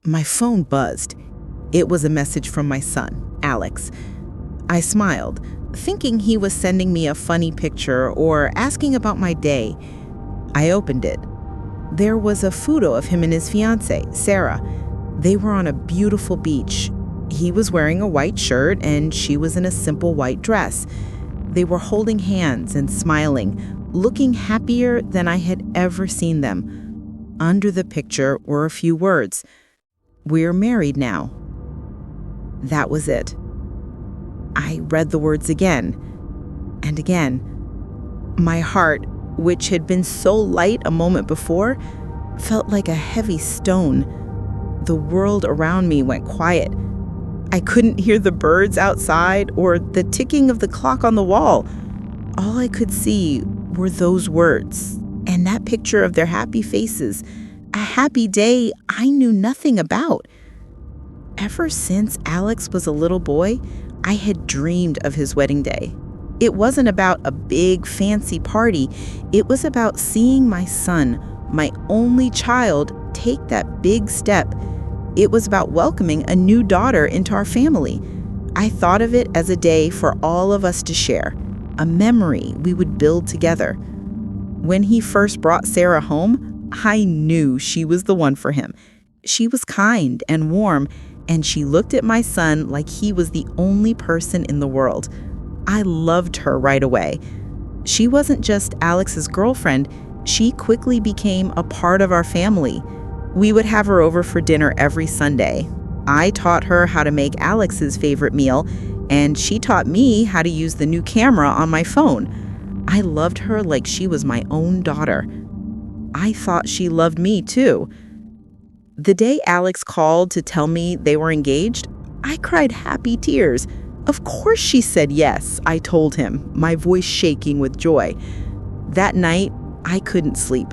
My phone buzzed. It was a message from my son, Alex. I smiled, thinking he was sending me a funny picture or asking about my day. I opened it. There was a photo of him and his fiancée, Sarah. They were on a beautiful beach. He was wearing a white shirt and she was in a simple white dress. They were holding hands and smiling, looking happier than I had ever seen them. Under the picture were a few words. "We're married now." That was it. I read the words again and again. My heart, which had been so light a moment before, felt like a heavy stone. The world around me went quiet. I couldn't hear the birds outside or the ticking of the clock on the wall. All I could see were those words and that picture of their happy faces, a happy day I knew nothing about. Ever since Alex was a little boy, I had dreamed of his wedding day. It wasn't about a big, fancy party. It was about seeing my son, my only child, take that big step. It was about welcoming a new daughter into our family. I thought of it as a day for all of us to share, a memory we would build together. When he first brought Sarah home, I knew she was the one for him. She was kind and warm, and she looked at my son like he was the only person in the world. I loved her right away. She wasn't just Alex's girlfriend. She quickly became a part of our family. We would have her over for dinner every Sunday. I taught her how to make Alex's favorite meal, and she taught me how to use the new camera on my phone. I loved her like she was my own daughter. I thought she loved me too. The day Alex called to tell me they were engaged, I cried happy tears. Of course she said yes, I told him, my voice shaking with joy. That night, I couldn't sleep.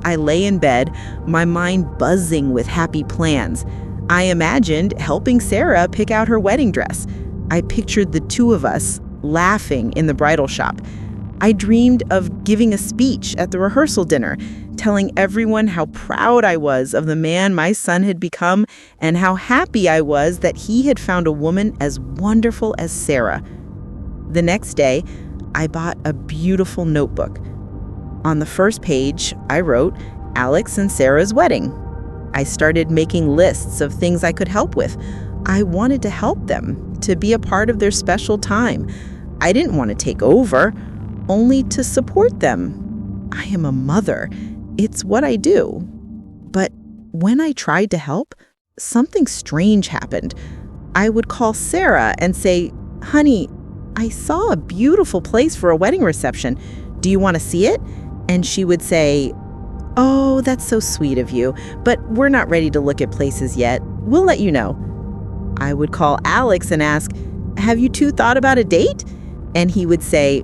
I lay in bed, my mind buzzing with happy plans. I imagined helping Sarah pick out her wedding dress. I pictured the two of us laughing in the bridal shop. I dreamed of giving a speech at the rehearsal dinner, telling everyone how proud I was of the man my son had become and how happy I was that he had found a woman as wonderful as Sarah. The next day, I bought a beautiful notebook. On the first page, I wrote Alex and Sarah's wedding. I started making lists of things I could help with. I wanted to help them, to be a part of their special time. I didn't want to take over, only to support them. I am a mother. It's what I do. But when I tried to help, something strange happened. I would call Sarah and say, "Honey, I saw a beautiful place for a wedding reception. Do you want to see it?" And she would say, "Oh, that's so sweet of you, but we're not ready to look at places yet. We'll let you know." I would call Alex and ask, "Have you two thought about a date?" And he would say,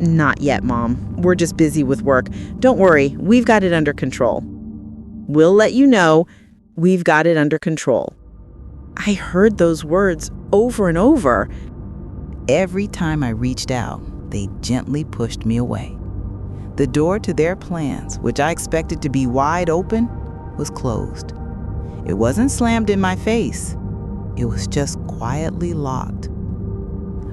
"Not yet, Mom. We're just busy with work. Don't worry, we've got it under control." "We'll let you know. We've got it under control." I heard those words over and over. Every time I reached out, they gently pushed me away. The door to their plans, which I expected to be wide open, was closed. It wasn't slammed in my face. It was just quietly locked.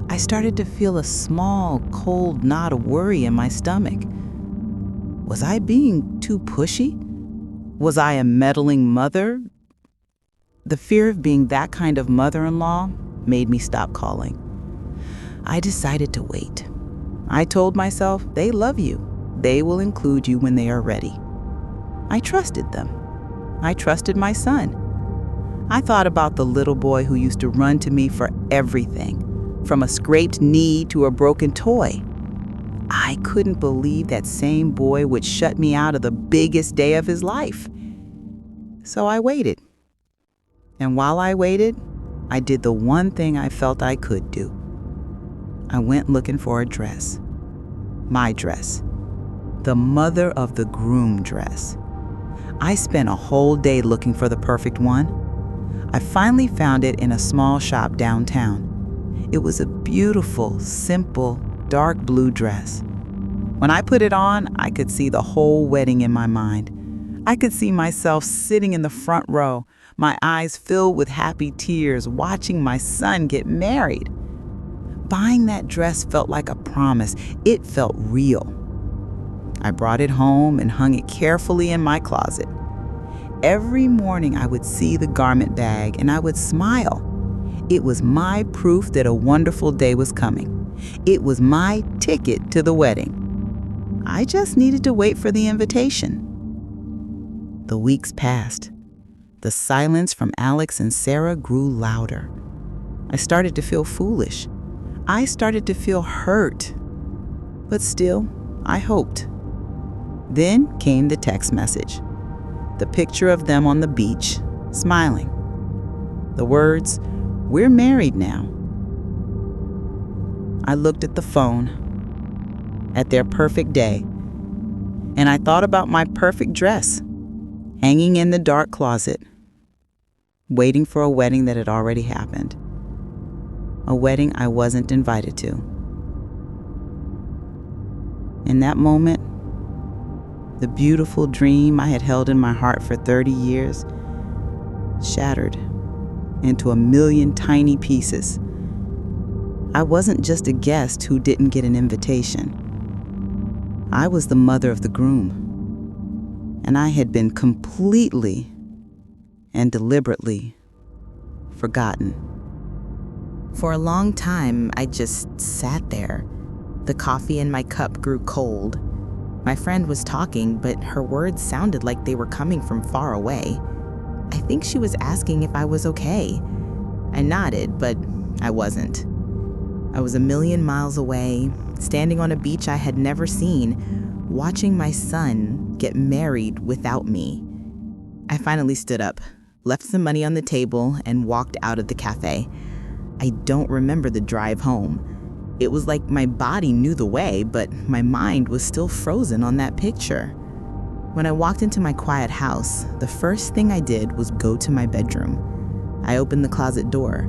I started to feel a small, cold knot of worry in my stomach. Was I being too pushy? Was I a meddling mother? The fear of being that kind of mother-in-law made me stop calling. I decided to wait. I told myself, they love you. They will include you when they are ready. I trusted them. I trusted my son. I thought about the little boy who used to run to me for everything, from a scraped knee to a broken toy. I couldn't believe that same boy would shut me out of the biggest day of his life. So I waited. And while I waited, I did the one thing I felt I could do. I went looking for a dress. My dress. The mother of the groom dress. I spent a whole day looking for the perfect one. I finally found it in a small shop downtown. It was a beautiful, simple, dark blue dress. When I put it on, I could see the whole wedding in my mind. I could see myself sitting in the front row, my eyes filled with happy tears watching my son get married. Buying that dress felt like a promise. It felt real. I brought it home and hung it carefully in my closet. Every morning I would see the garment bag and I would smile. It was my proof that a wonderful day was coming. It was my ticket to the wedding. I just needed to wait for the invitation. The weeks passed. The silence from Alex and Sarah grew louder. I started to feel foolish. I started to feel hurt. But still, I hoped. Then came the text message. The picture of them on the beach, smiling. The words, "We're married now." I looked at the phone, at their perfect day, and I thought about my perfect dress, hanging in the dark closet, waiting for a wedding that had already happened, a wedding I wasn't invited to. In that moment, the beautiful dream I had held in my heart for 30 years shattered into a million tiny pieces. I wasn't just a guest who didn't get an invitation. I was the mother of the groom, and I had been completely and deliberately forgotten. For a long time, I just sat there. The coffee in my cup grew cold. My friend was talking, but her words sounded like they were coming from far away. I think she was asking if I was okay. I nodded, but I wasn't. I was a million miles away, standing on a beach I had never seen, watching my son get married without me. I finally stood up, left some money on the table, and walked out of the cafe. I don't remember the drive home. It was like my body knew the way, but my mind was still frozen on that picture. When I walked into my quiet house, the first thing I did was go to my bedroom. I opened the closet door.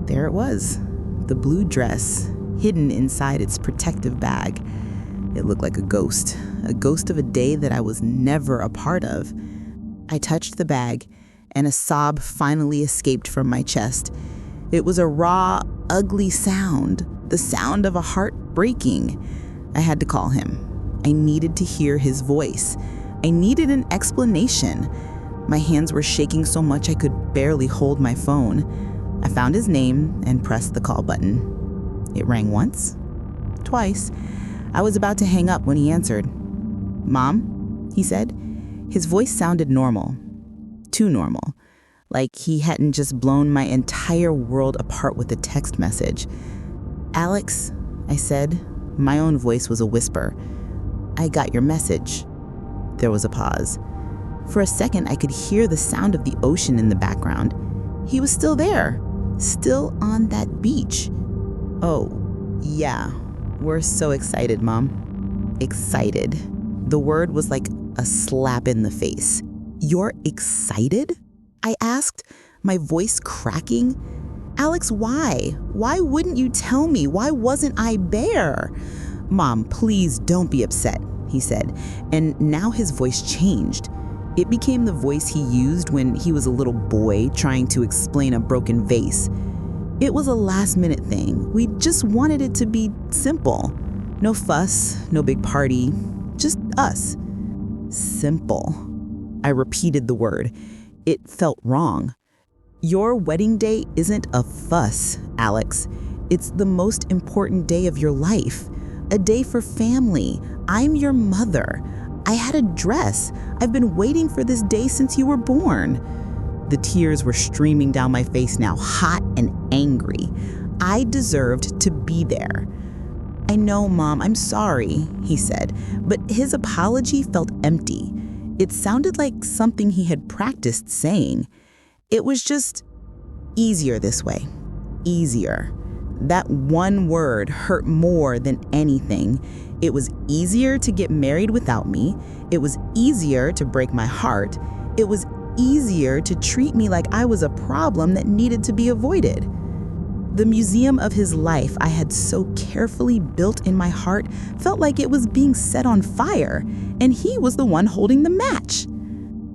There it was, the blue dress, hidden inside its protective bag. It looked like a ghost of a day that I was never a part of. I touched the bag, and a sob finally escaped from my chest. It was a raw, ugly sound, the sound of a heart breaking. I had to call him. I needed to hear his voice. I needed an explanation. My hands were shaking so much I could barely hold my phone. I found his name and pressed the call button. It rang once, twice. I was about to hang up when he answered. "Mom?" he said. His voice sounded normal, too normal, like he hadn't just blown my entire world apart with a text message. "Alex," I said. My own voice was a whisper. "I got your message." There was a pause. For a second, I could hear the sound of the ocean in the background. He was still there, still on that beach. "Oh, yeah, we're so excited, Mom." Excited. The word was like a slap in the face. "You're excited?" I asked, my voice cracking. "Alex, why? Why wouldn't you tell me? Why wasn't I there?" "Mom, please don't be upset," he said, and now his voice changed. It became the voice he used when he was a little boy trying to explain a broken vase. It was a last-minute thing. We just wanted it to be simple. No fuss, no big party, just us. Simple. I repeated the word. It felt wrong. "Your wedding day isn't a fuss, Alex. It's the most important day of your life. A day for family. I'm your mother. I had a dress. I've been waiting for this day since you were born." The tears were streaming down my face now, hot and angry. I deserved to be there. "I know, Mom, I'm sorry," he said, but his apology felt empty. It sounded like something he had practiced saying. It was just easier this way. Easier. That one word hurt more than anything. It was easier to get married without me. It was easier to break my heart. It was easier to treat me like I was a problem that needed to be avoided. The museum of his life I had so carefully built in my heart felt like it was being set on fire, and he was the one holding the match.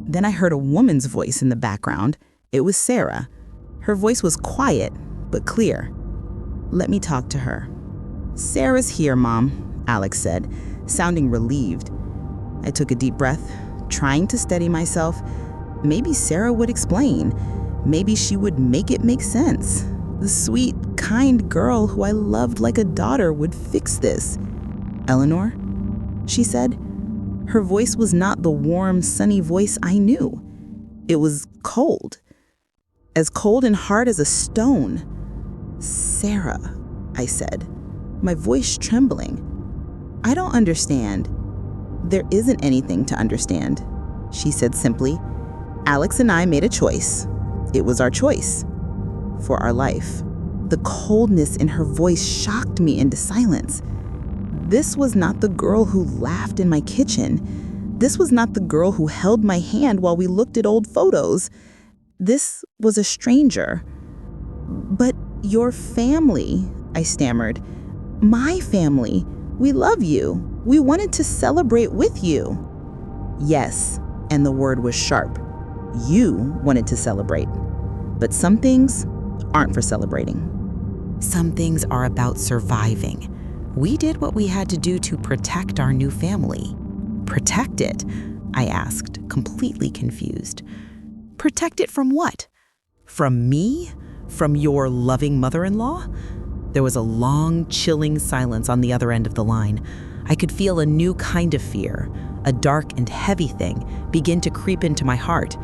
Then I heard a woman's voice in the background. It was Sarah. Her voice was quiet, but clear. "Let me talk to her." "Sarah's here, Mom," Alex said, sounding relieved. I took a deep breath, trying to steady myself. Maybe Sarah would explain. Maybe she would make it make sense. The sweet, kind girl who I loved like a daughter would fix this. "Eleanor?" she said. Her voice was not the warm, sunny voice I knew. It was cold. As cold and hard as a stone. "Sarah," I said, my voice trembling. "I don't understand." "There isn't anything to understand," she said simply. "Alex and I made a choice. It was our choice. For our life." The coldness in her voice shocked me into silence. This was not the girl who laughed in my kitchen. This was not the girl who held my hand while we looked at old photos. This was a stranger. "But your family," I stammered. "My family. We love you. We wanted to celebrate with you." "Yes," and the word was sharp. "You wanted to celebrate. But some things aren't for celebrating. Some things are about surviving. We did what we had to do to protect our new family." "Protect it?" I asked, completely confused. "Protect it from what? From me? From your loving mother-in-law?" There was a long, chilling silence on the other end of the line. I could feel a new kind of fear, a dark and heavy thing, begin to creep into my heart.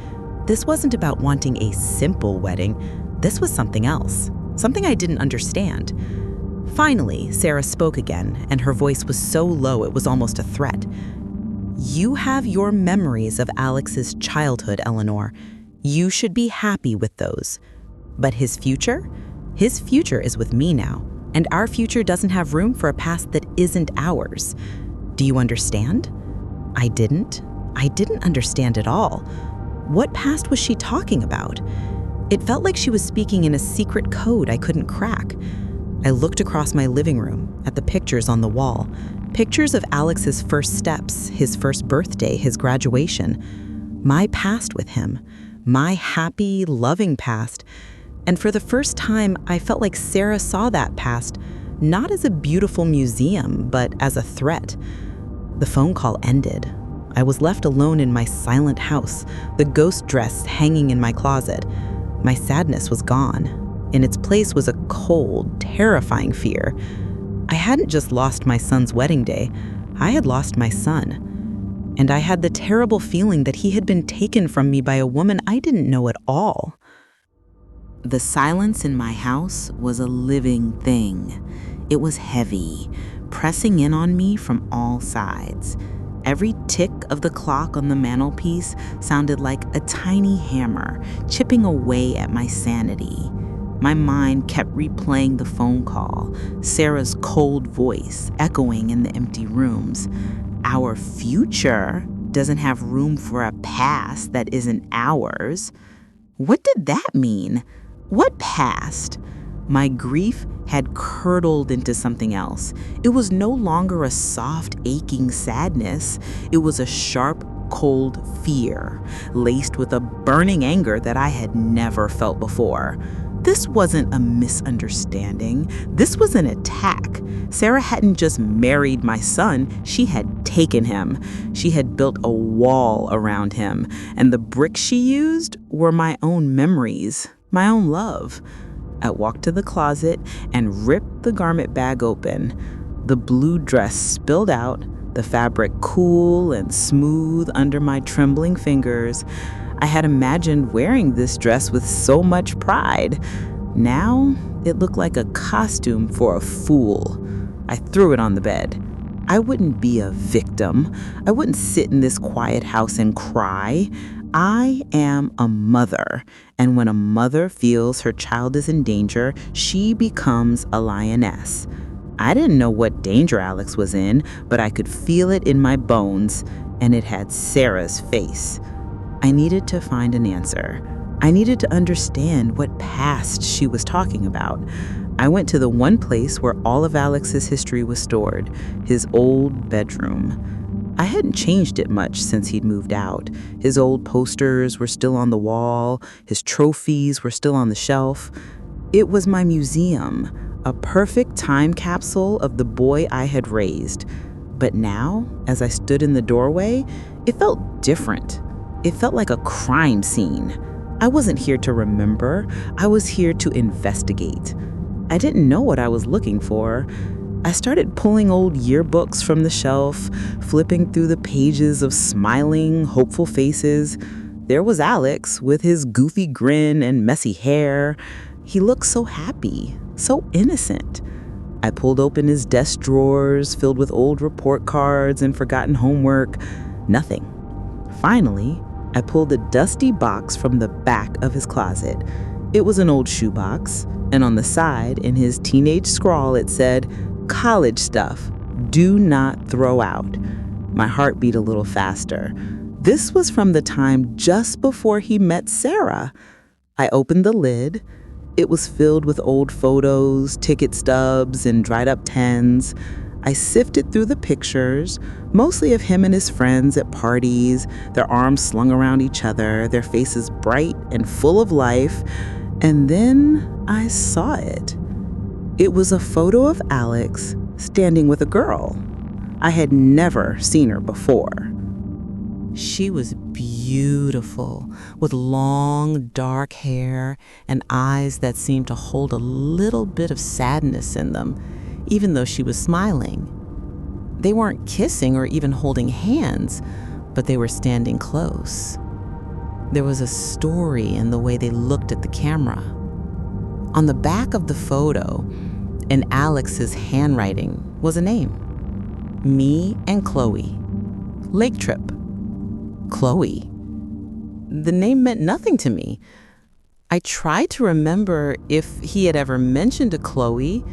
This wasn't about wanting a simple wedding. This was something else, something I didn't understand. Finally, Sarah spoke again, and her voice was so low it was almost a threat. "You have your memories of Alex's childhood, Eleanor. You should be happy with those. But his future? His future is with me now, and our future doesn't have room for a past that isn't ours. Do you understand?" I didn't. I didn't understand at all. What past was she talking about? It felt like she was speaking in a secret code I couldn't crack. I looked across my living room at the pictures on the wall. Pictures of Alex's first steps, his first birthday, his graduation. My past with him. My happy, loving past. And for the first time, I felt like Sarah saw that past not as a beautiful museum, but as a threat. The phone call ended. I was left alone in my silent house, the ghost dress hanging in my closet. My sadness was gone. In its place was a cold, terrifying fear. I hadn't just lost my son's wedding day, I had lost my son. And I had the terrible feeling that he had been taken from me by a woman I didn't know at all. The silence in my house was a living thing. It was heavy, pressing in on me from all sides. Every tick of the clock on the mantelpiece sounded like a tiny hammer chipping away at my sanity. My mind kept replaying the phone call, Sarah's cold voice echoing in the empty rooms. Our future doesn't have room for a past that isn't ours. What did that mean? What past? My grief had curdled into something else. It was no longer a soft, aching sadness. It was a sharp, cold fear, laced with a burning anger that I had never felt before. This wasn't a misunderstanding. This was an attack. Sarah hadn't just married my son, she had taken him. She had built a wall around him, and the bricks she used were my own memories, my own love. I walked to the closet and ripped the garment bag open. The blue dress spilled out, the fabric cool and smooth under my trembling fingers. I had imagined wearing this dress with so much pride. Now, it looked like a costume for a fool. I threw it on the bed. I wouldn't be a victim. I wouldn't sit in this quiet house and cry. I am a mother, and when a mother feels her child is in danger, she becomes a lioness. I didn't know what danger Alex was in, but I could feel it in my bones, and it had Sarah's face. I needed to find an answer. I needed to understand what past she was talking about. I went to the one place where all of Alex's history was stored, his old bedroom. I hadn't changed it much since he'd moved out. His old posters were still on the wall, his trophies were still on the shelf. It was my museum, a perfect time capsule of the boy I had raised. But now, as I stood in the doorway, it felt different. It felt like a crime scene. I wasn't here to remember, I was here to investigate. I didn't know what I was looking for. I started pulling old yearbooks from the shelf, flipping through the pages of smiling, hopeful faces. There was Alex with his goofy grin and messy hair. He looked so happy, so innocent. I pulled open his desk drawers filled with old report cards and forgotten homework. Nothing. Finally, I pulled a dusty box from the back of his closet. It was an old shoebox, and on the side, in his teenage scrawl, it said, "College stuff, do not throw out." My heart beat a little faster. This was from the time just before he met Sarah. I opened the lid. It was filled with old photos, ticket stubs, and dried up tens. I sifted through the pictures, mostly of him and his friends at parties, their arms slung around each other, their faces bright and full of life. And then I saw it. It was a photo of Alex standing with a girl. I had never seen her before. She was beautiful, with long, dark hair and eyes that seemed to hold a little bit of sadness in them, even though she was smiling. They weren't kissing or even holding hands, but they were standing close. There was a story in the way they looked at the camera. On the back of the photo, in Alex's handwriting, was a name. Me and Chloe. Lake trip. Chloe. The name meant nothing to me. I tried to remember if he had ever mentioned to Chloe.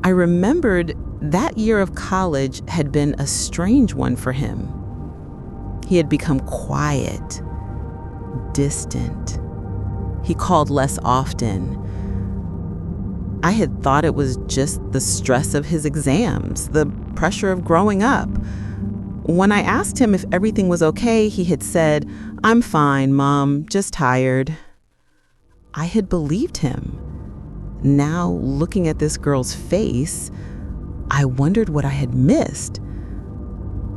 I remembered that year of college had been a strange one for him. He had become quiet, distant. He called less often. I had thought it was just the stress of his exams, the pressure of growing up. When I asked him if everything was okay, he had said, "I'm fine, Mom, just tired." I had believed him. Now, looking at this girl's face, I wondered what I had missed.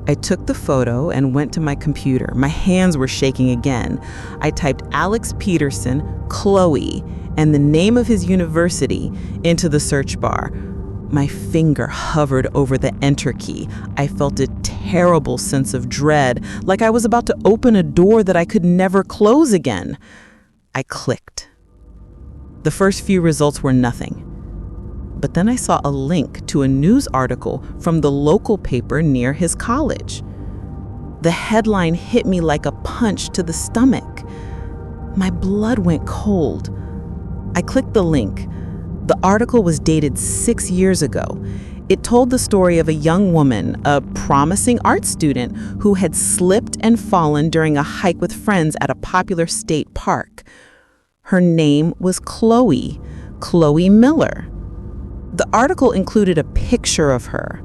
I took the photo and went to my computer. My hands were shaking again. I typed Alex Peterson, Chloe, and the name of his university into the search bar. My finger hovered over the enter key. I felt a terrible sense of dread, like I was about to open a door that I could never close again. I clicked. The first few results were nothing. But then I saw a link to a news article from the local paper near his college. The headline hit me like a punch to the stomach. My blood went cold. I clicked the link. The article was dated 6 years ago. It told the story of a young woman, a promising art student, who had slipped and fallen during a hike with friends at a popular state park. Her name was Chloe Miller. The article included a picture of her.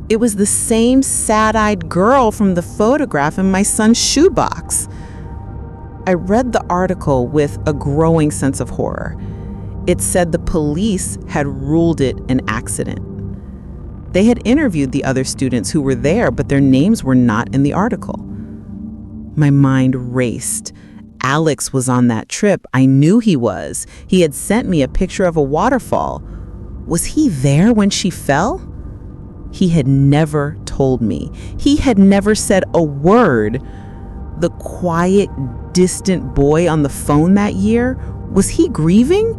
It was the same sad-eyed girl from the photograph in my son's shoebox. I read the article with a growing sense of horror. It said the police had ruled it an accident. They had interviewed the other students who were there, but their names were not in the article. My mind raced. Alex was on that trip. I knew he was. He had sent me a picture of a waterfall. Was he there when she fell? He had never told me. He had never said a word. The quiet, distant boy on the phone that year, was he grieving?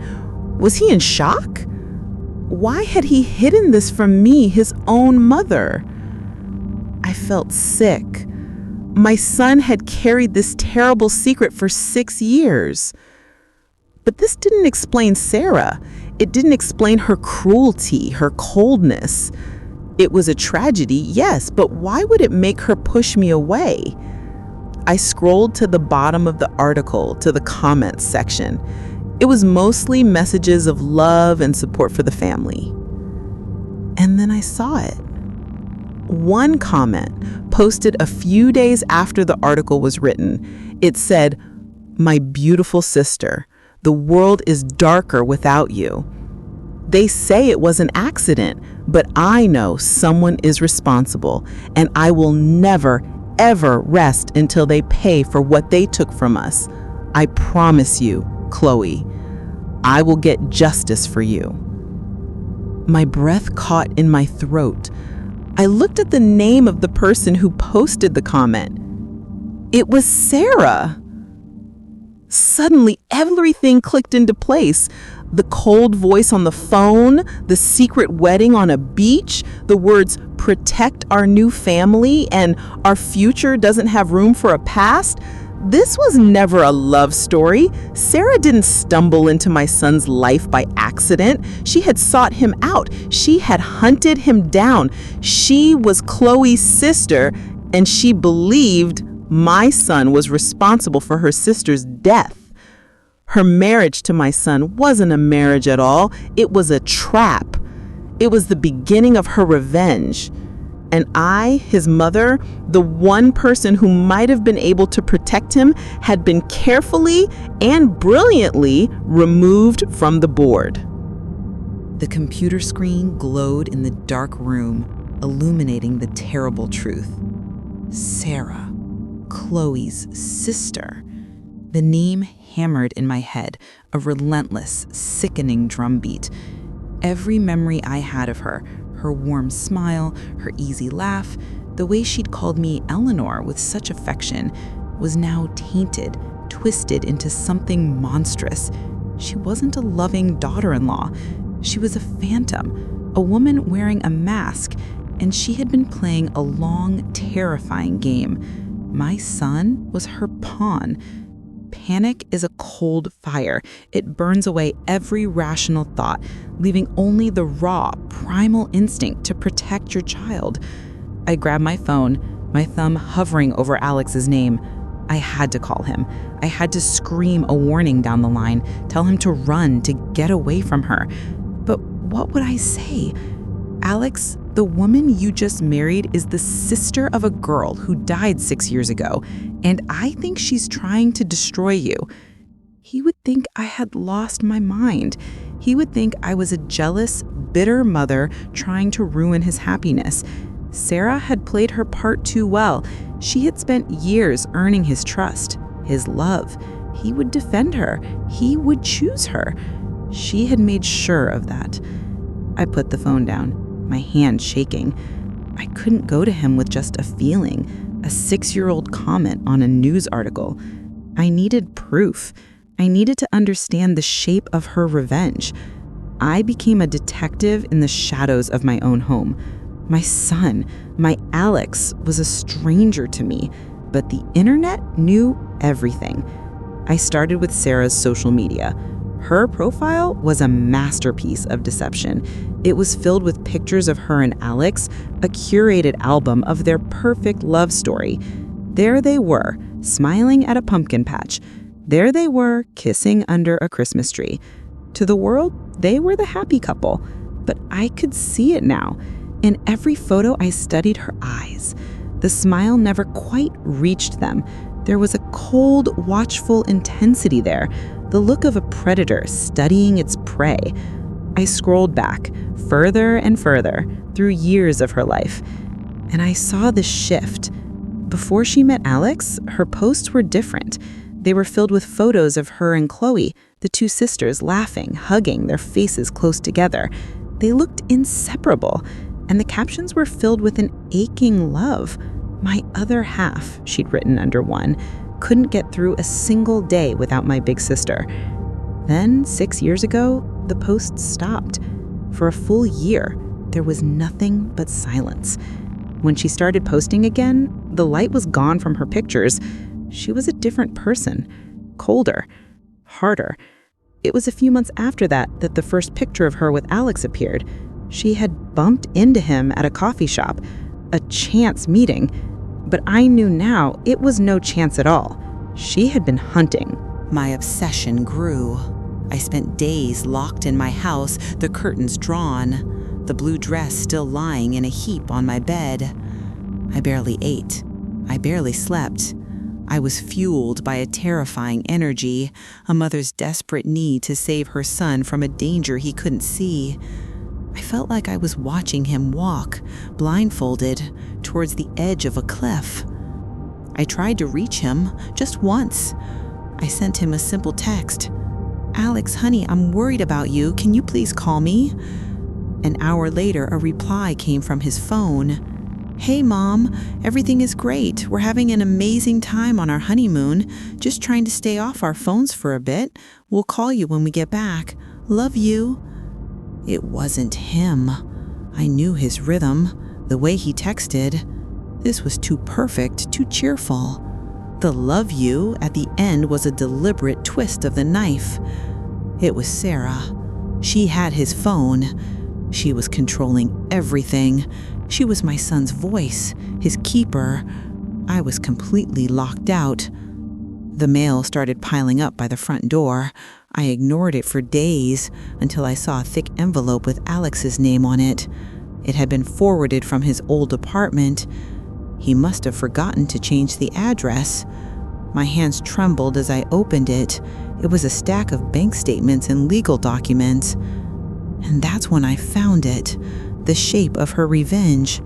Was he in shock? Why had he hidden this from me, his own mother? I felt sick. My son had carried this terrible secret for 6 years. But this didn't explain Sarah. It didn't explain her cruelty, her coldness. It was a tragedy, yes, but why would it make her push me away? I scrolled to the bottom of the article, to the comments section. It was mostly messages of love and support for the family. And then I saw it. One comment, posted a few days after the article was written, it said, "My beautiful sister, the world is darker without you." They say it was an accident, but I know someone is responsible, and I will never, ever rest until they pay for what they took from us. I promise you, Chloe, I will get justice for you. My breath caught in my throat. I looked at the name of the person who posted the comment. It was Sarah. Suddenly, everything clicked into place. The cold voice on the phone, the secret wedding on a beach, the words, "protect our new family," and "our future doesn't have room for a past." This was never a love story. Sarah didn't stumble into my son's life by accident. She had sought him out. She had hunted him down. She was Chloe's sister, and she believed my son was responsible for her sister's death. Her marriage to my son wasn't a marriage at all. It was a trap. It was the beginning of her revenge. And I, his mother, the one person who might have been able to protect him, had been carefully and brilliantly removed from the board. The computer screen glowed in the dark room, illuminating the terrible truth. Sarah, Chloe's sister. The name hammered in my head, a relentless, sickening drumbeat. Every memory I had of her warm smile, her easy laugh, the way she'd called me Eleanor with such affection, was now tainted, twisted into something monstrous. She wasn't a loving daughter-in-law. She was a phantom, a woman wearing a mask, and she had been playing a long, terrifying game. My son was her pawn. Panic is a cold fire. It burns away every rational thought, leaving only the raw, primal instinct to protect your child. I grabbed my phone, my thumb hovering over Alex's name. I had to call him. I had to scream a warning down the line, tell him to run, to get away from her. But what would I say? Alex, the woman you just married is the sister of a girl who died 6 years ago, and I think she's trying to destroy you. He would think I had lost my mind. He would think I was a jealous, bitter mother trying to ruin his happiness. Sarah had played her part too well. She had spent years earning his trust, his love. He would defend her. He would choose her. She had made sure of that. I put the phone down, my hand shaking. I couldn't go to him with just a feeling, a 6-year-old comment on a news article. I needed proof. I needed to understand the shape of her revenge. I became a detective in the shadows of my own home. My son, my Alex, was a stranger to me, but the internet knew everything. I started with Sarah's social media. Her profile was a masterpiece of deception. It was filled with pictures of her and Alex, a curated album of their perfect love story. There they were, smiling at a pumpkin patch. There they were, kissing under a Christmas tree. To the world, they were the happy couple. But I could see it now. In every photo, I studied her eyes. The smile never quite reached them. There was a cold, watchful intensity there, the look of a predator studying its prey. I scrolled back, further and further, through years of her life, and I saw the shift. Before she met Alex, her posts were different. They were filled with photos of her and Chloe, the two sisters laughing, hugging, their faces close together. They looked inseparable, and the captions were filled with an aching love. My other half, she'd written under one, couldn't get through a single day without my big sister. Then, 6 years ago, the posts stopped. For a full year, there was nothing but silence. When she started posting again, the light was gone from her pictures. She was a different person, colder, harder. It was a few months after that the first picture of her with Alex appeared. She had bumped into him at a coffee shop, a chance meeting. But I knew now it was no chance at all. She had been hunting. My obsession grew. I spent days locked in my house, the curtains drawn. the blue dress still lying in a heap on my bed. I barely ate. I barely slept. I was fueled by a terrifying energy, a mother's desperate need to save her son from a danger he couldn't see. I felt like I was watching him walk, blindfolded, towards the edge of a cliff. I tried to reach him, just once. I sent him a simple text. "Alex, honey, I'm worried about you. Can you please call me?" An hour later, a reply came from his phone. "Hey, Mom, everything is great. We're having an amazing time on our honeymoon. Just trying to stay off our phones for a bit. We'll call you when we get back. Love you." It wasn't him. I knew his rhythm, the way he texted. This was too perfect, too cheerful. The "love you" at the end was a deliberate twist of the knife. It was Sarah. She had his phone. She was controlling everything. She was my son's voice, his keeper. I was completely locked out. The mail started piling up by the front door. I ignored it for days until I saw a thick envelope with Alex's name on it. It had been forwarded from his old apartment. He must have forgotten to change the address. My hands trembled as I opened it. It was a stack of bank statements and legal documents. And that's when I found it, the shape of her revenge.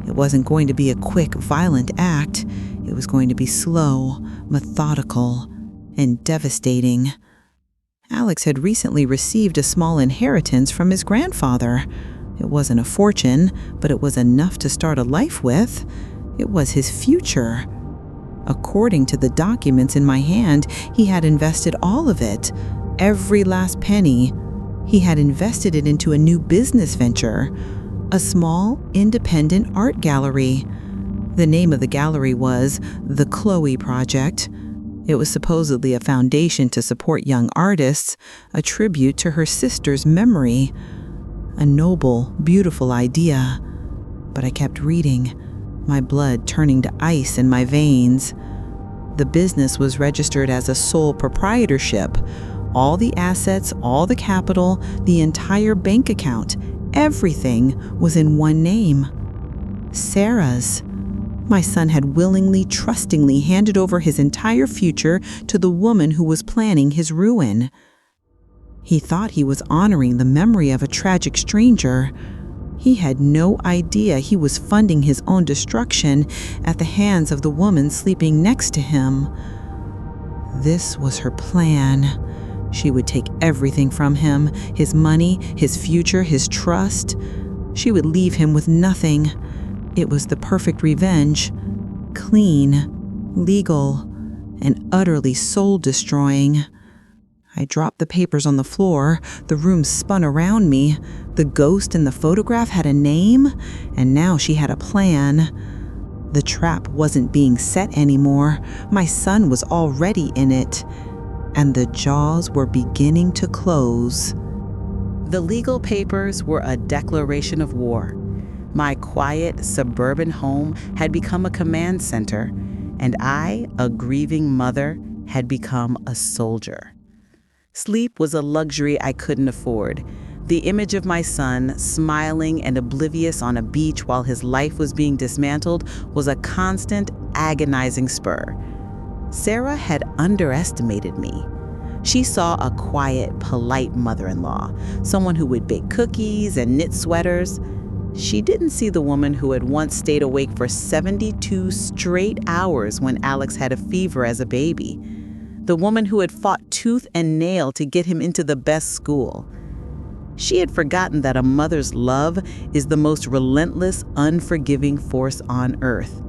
It wasn't going to be a quick, violent act. It was going to be slow, methodical, and devastating. Alex had recently received a small inheritance from his grandfather. It wasn't a fortune, but it was enough to start a life with. It was his future. According to the documents in my hand, he had invested all of it, every last penny. He had invested it into a new business venture, a small, independent art gallery. The name of the gallery was The Chloe Project. It was supposedly a foundation to support young artists, a tribute to her sister's memory. A noble, beautiful idea. But I kept reading, my blood turning to ice in my veins. The business was registered as a sole proprietorship. All the assets, all the capital, the entire bank account, everything was in one name. Sarah's. My son had willingly, trustingly handed over his entire future to the woman who was planning his ruin. He thought he was honoring the memory of a tragic stranger. He had no idea he was funding his own destruction at the hands of the woman sleeping next to him. This was her plan. She would take everything from him, his money, his future, his trust. She would leave him with nothing. It was the perfect revenge. Clean, legal, and utterly soul-destroying. I dropped the papers on the floor. The room spun around me. The ghost in the photograph had a name, and now she had a plan. The trap wasn't being set anymore. My son was already in it, and the jaws were beginning to close. The legal papers were a declaration of war. My quiet, suburban home had become a command center, and I, a grieving mother, had become a soldier. Sleep was a luxury I couldn't afford. The image of my son, smiling and oblivious on a beach while his life was being dismantled, was a constant, agonizing spur. Sarah had underestimated me. She saw a quiet, polite mother-in-law, someone who would bake cookies and knit sweaters. She didn't see the woman who had once stayed awake for 72 straight hours when Alex had a fever as a baby. The woman who had fought tooth and nail to get him into the best school. She had forgotten that a mother's love is the most relentless, unforgiving force on earth.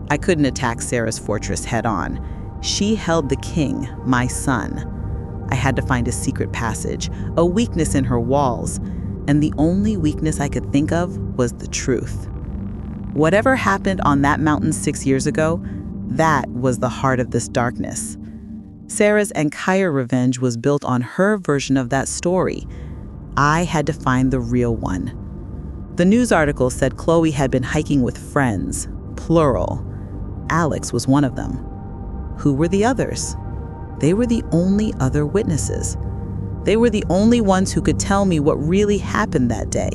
I couldn't attack Sarah's fortress head-on. She held the king, my son. I had to find a secret passage, a weakness in her walls, and the only weakness I could think of was the truth. Whatever happened on that mountain 6 years ago, that was the heart of this darkness. Sarah's entire revenge was built on her version of that story. I had to find the real one. The news article said Chloe had been hiking with friends, plural. Alex was one of them. Who were the others? They were the only other witnesses. They were the only ones who could tell me what really happened that day.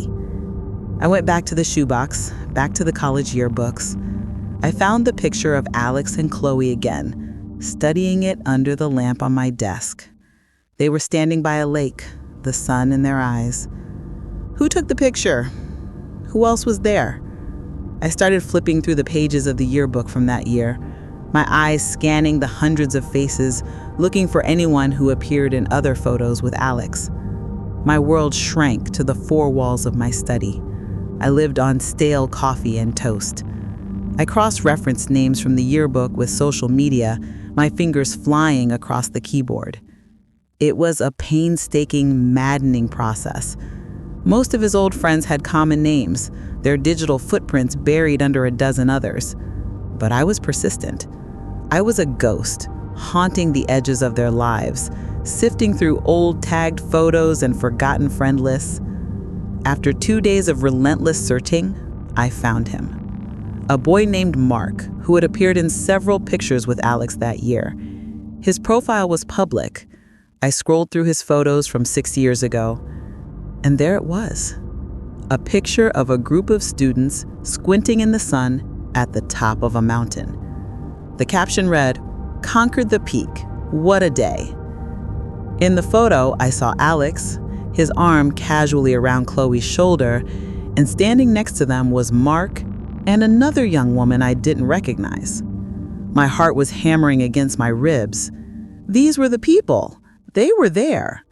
I went back to the shoebox, back to the college yearbooks. I found the picture of Alex and Chloe again, studying it under the lamp on my desk. They were standing by a lake, the sun in their eyes. Who took the picture? Who else was there? I started flipping through the pages of the yearbook from that year, my eyes scanning the hundreds of faces, looking for anyone who appeared in other photos with Alex. My world shrank to the four walls of my study. I lived on stale coffee and toast. I cross-referenced names from the yearbook with social media, my fingers flying across the keyboard. It was a painstaking, maddening process. Most of his old friends had common names, their digital footprints buried under a dozen others. But I was persistent. I was a ghost, haunting the edges of their lives, sifting through old tagged photos and forgotten friend lists. After 2 days of relentless searching, I found him. A boy named Mark, who had appeared in several pictures with Alex that year. His profile was public. I scrolled through his photos from 6 years ago, and there it was. A picture of a group of students squinting in the sun at the top of a mountain. The caption read, "Conquered the peak. What a day." In the photo, I saw Alex, his arm casually around Chloe's shoulder, and standing next to them was Mark and another young woman I didn't recognize. My heart was hammering against my ribs. These were the people. They were there.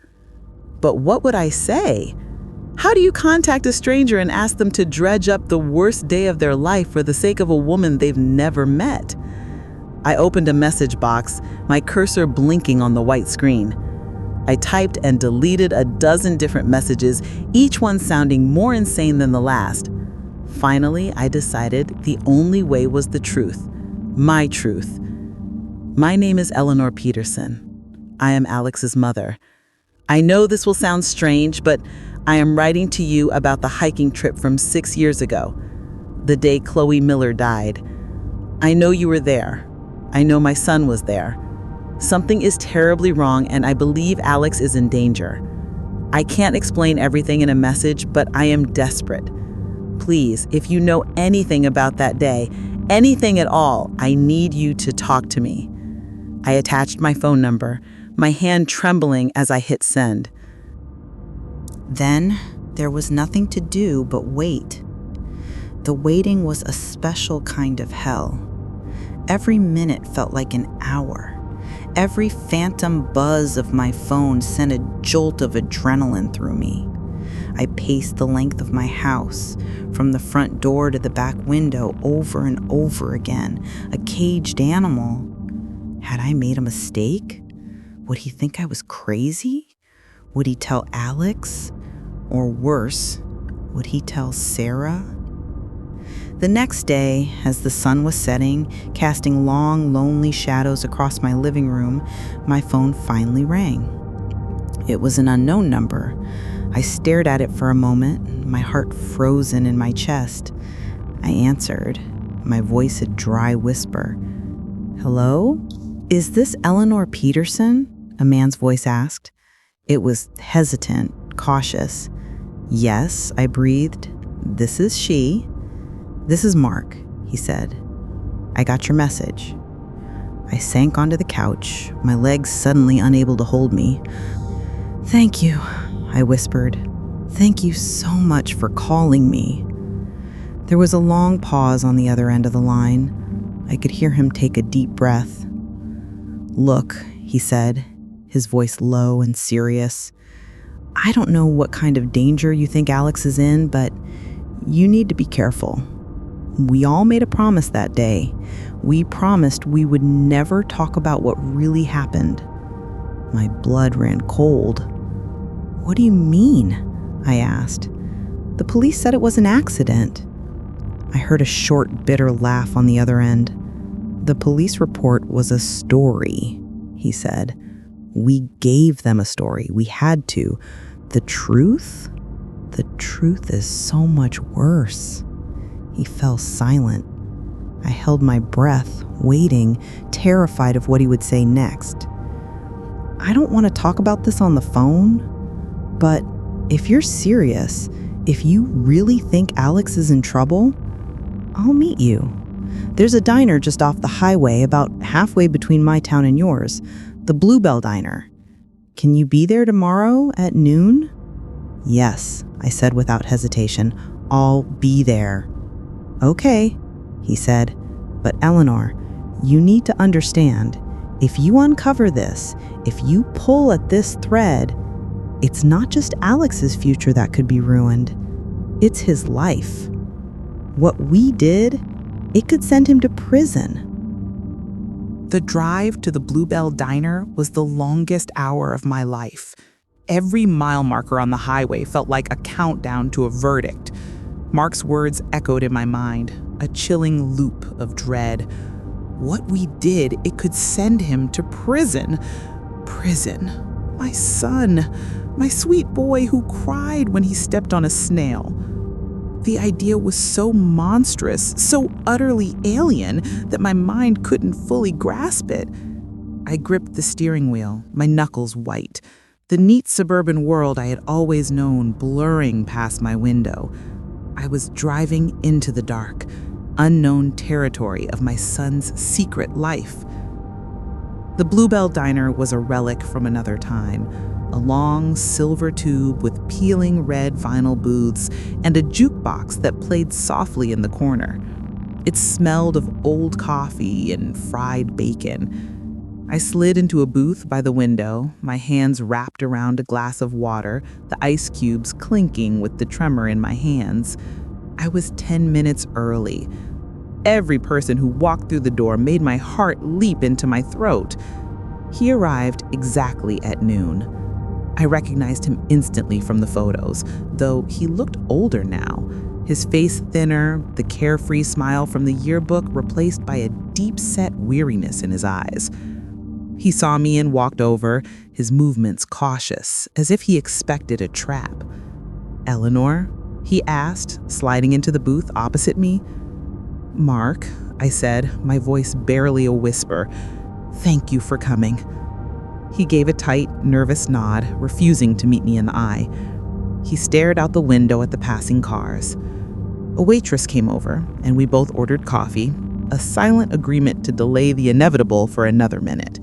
But what would I say? How do you contact a stranger and ask them to dredge up the worst day of their life for the sake of a woman they've never met? I opened a message box, my cursor blinking on the white screen. I typed and deleted a dozen different messages, each one sounding more insane than the last. Finally, I decided the only way was the truth. My truth. My name is Eleanor Peterson. I am Alex's mother. I know this will sound strange, but I am writing to you about the hiking trip from 6 years ago, the day Chloe Miller died. I know you were there. I know my son was there. Something is terribly wrong, and I believe Alex is in danger. I can't explain everything in a message, but I am desperate. Please, if you know anything about that day, anything at all, I need you to talk to me. I attached my phone number, my hand trembling as I hit send. Then there was nothing to do but wait. The waiting was a special kind of hell. Every minute felt like an hour. Every phantom buzz of my phone sent a jolt of adrenaline through me. I paced the length of my house, from the front door to the back window, over and over again, a caged animal. Had I made a mistake? Would he think I was crazy? Would he tell Alex? Or worse, would he tell Sarah? The next day, as the sun was setting, casting long, lonely shadows across my living room, my phone finally rang. It was an unknown number. I stared at it for a moment, my heart frozen in my chest. I answered, my voice a dry whisper. "Hello? Is this Eleanor Peterson?" a man's voice asked. It was hesitant, cautious. "Yes," I breathed. "This is she." "This is Mark," he said. "I got your message." I sank onto the couch, my legs suddenly unable to hold me. "Thank you," I whispered. "Thank you so much for calling me." There was a long pause on the other end of the line. I could hear him take a deep breath. "Look," he said, his voice low and serious. "I don't know what kind of danger you think Alex is in, but you need to be careful. We all made a promise that day. We promised we would never talk about what really happened." My blood ran cold. "What do you mean?" I asked. "The police said it was an accident." I heard a short, bitter laugh on the other end. "The police report was a story," he said. "We gave them a story. We had to. The truth? The truth is so much worse." He fell silent. I held my breath, waiting, terrified of what he would say next. "I don't want to talk about this on the phone, but if you're serious, If you really think Alex is in trouble, I'll meet you. There's a diner just off the highway about halfway between my town and yours, the Bluebell Diner. Can you be there tomorrow at noon? Yes, I said without hesitation. I'll be there. Okay, he said. But Eleanor, you need to understand, if you uncover this, if you pull at this thread, it's not just Alex's future that could be ruined. It's his life. What we did, it could send him to prison. The drive to the Bluebell Diner was the longest hour of my life. Every mile marker on the highway felt like a countdown to a verdict. Mark's words echoed in my mind, a chilling loop of dread. What we did, it could send him to prison. Prison. My son. My sweet boy who cried when he stepped on a snail. The idea was so monstrous, so utterly alien, that my mind couldn't fully grasp it. I gripped the steering wheel, my knuckles white, the neat suburban world I had always known blurring past my window. I was driving into the dark, unknown territory of my son's secret life. The Bluebell Diner was a relic from another time, a long silver tube with peeling red vinyl booths and a jukebox that played softly in the corner. It smelled of old coffee and fried bacon. I slid into a booth by the window, my hands wrapped around a glass of water, the ice cubes clinking with the tremor in my hands. I was 10 minutes early. Every person who walked through the door made my heart leap into my throat. He arrived exactly at noon. I recognized him instantly from the photos, though he looked older now. His face thinner, the carefree smile from the yearbook replaced by a deep-set weariness in his eyes. He saw me and walked over, his movements cautious, as if he expected a trap. "Eleanor?" he asked, sliding into the booth opposite me. "Mark," I said, my voice barely a whisper. "Thank you for coming." He gave a tight, nervous nod, refusing to meet me in the eye. He stared out the window at the passing cars. A waitress came over, and we both ordered coffee, a silent agreement to delay the inevitable for another minute.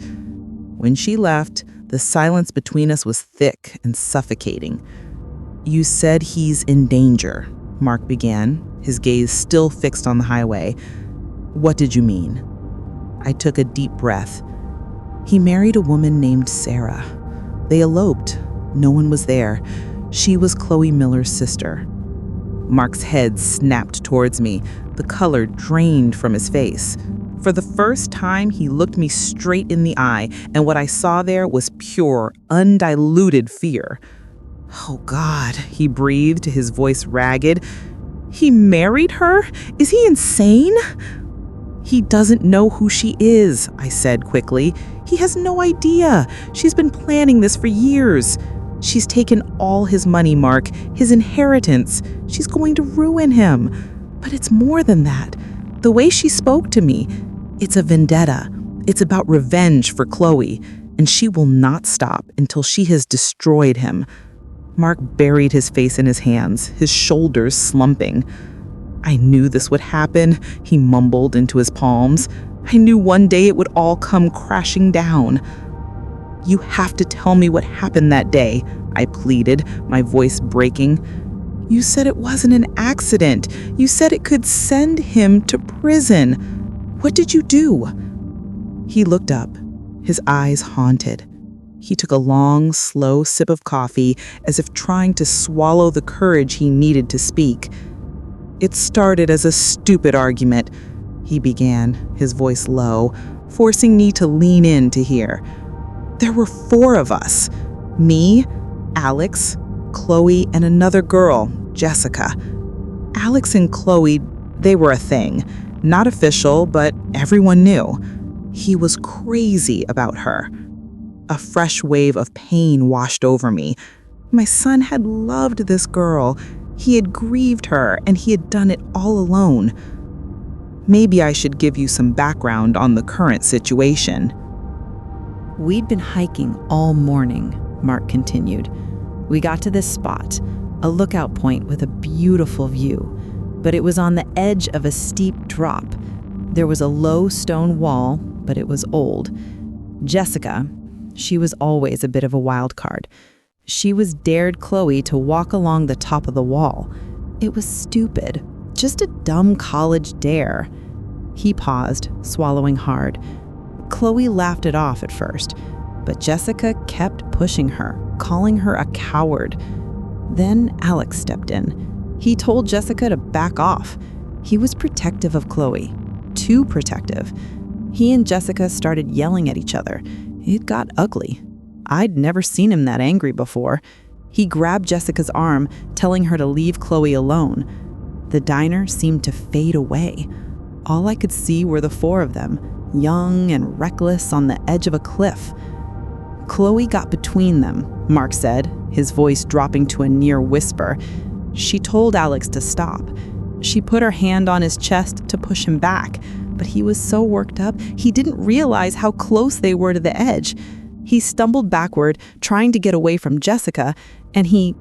When she left, the silence between us was thick and suffocating. "You said he's in danger," Mark began, his gaze still fixed on the highway. "What did you mean?" I took a deep breath. "He married a woman named Sarah. They eloped. No one was there. She was Chloe Miller's sister." Mark's head snapped towards me, the color drained from his face. For the first time, he looked me straight in the eye, and what I saw there was pure, undiluted fear. "Oh God," he breathed, his voice ragged. "He married her? Is he insane?" "He doesn't know who she is," I said quickly. "He has no idea. She's been planning this for years. She's taken all his money, Mark, his inheritance. She's going to ruin him. But it's more than that. The way she spoke to me, it's a vendetta. It's about revenge for Chloe, and she will not stop until she has destroyed him." Mark buried his face in his hands, his shoulders slumping. "I knew this would happen," he mumbled into his palms. "I knew one day it would all come crashing down." "You have to tell me what happened that day," I pleaded, my voice breaking. "You said it wasn't an accident. You said it could send him to prison. What did you do?" He looked up, his eyes haunted. He took a long, slow sip of coffee, as if trying to swallow the courage he needed to speak. "It started as a stupid argument," he began, his voice low, forcing me to lean in to hear. "There were 4 of us. Me, Alex, Chloe, and another girl, Jessica. Alex and Chloe, they were a thing. Not official, but everyone knew. He was crazy about her." A fresh wave of pain washed over me. My son had loved this girl. He had grieved her, and he had done it all alone. "Maybe I should give you some background on the current situation." "We'd been hiking all morning," Mark continued. "We got to this spot, a lookout point with a beautiful view, but it was on the edge of a steep drop. There was a low stone wall, but it was old. Jessica, she was always a bit of a wild card. She was dared Chloe to walk along the top of the wall. It was stupid, just a dumb college dare. He paused, swallowing hard. Chloe laughed it off at first, but Jessica kept pushing her, calling her a coward. Then Alex stepped in. He told Jessica to back off. He was protective of Chloe, too protective. He and Jessica started yelling at each other. It got ugly. I'd never seen him that angry before. He grabbed Jessica's arm, telling her to leave Chloe alone. The diner seemed to fade away. All I could see were the four of them, young and reckless on the edge of a cliff. Chloe got between them, Mark said, his voice dropping to a near whisper. She told Alex to stop. She put her hand on his chest to push him back, but he was so worked up, he didn't realize how close they were to the edge. He stumbled backward, trying to get away from Jessica, and he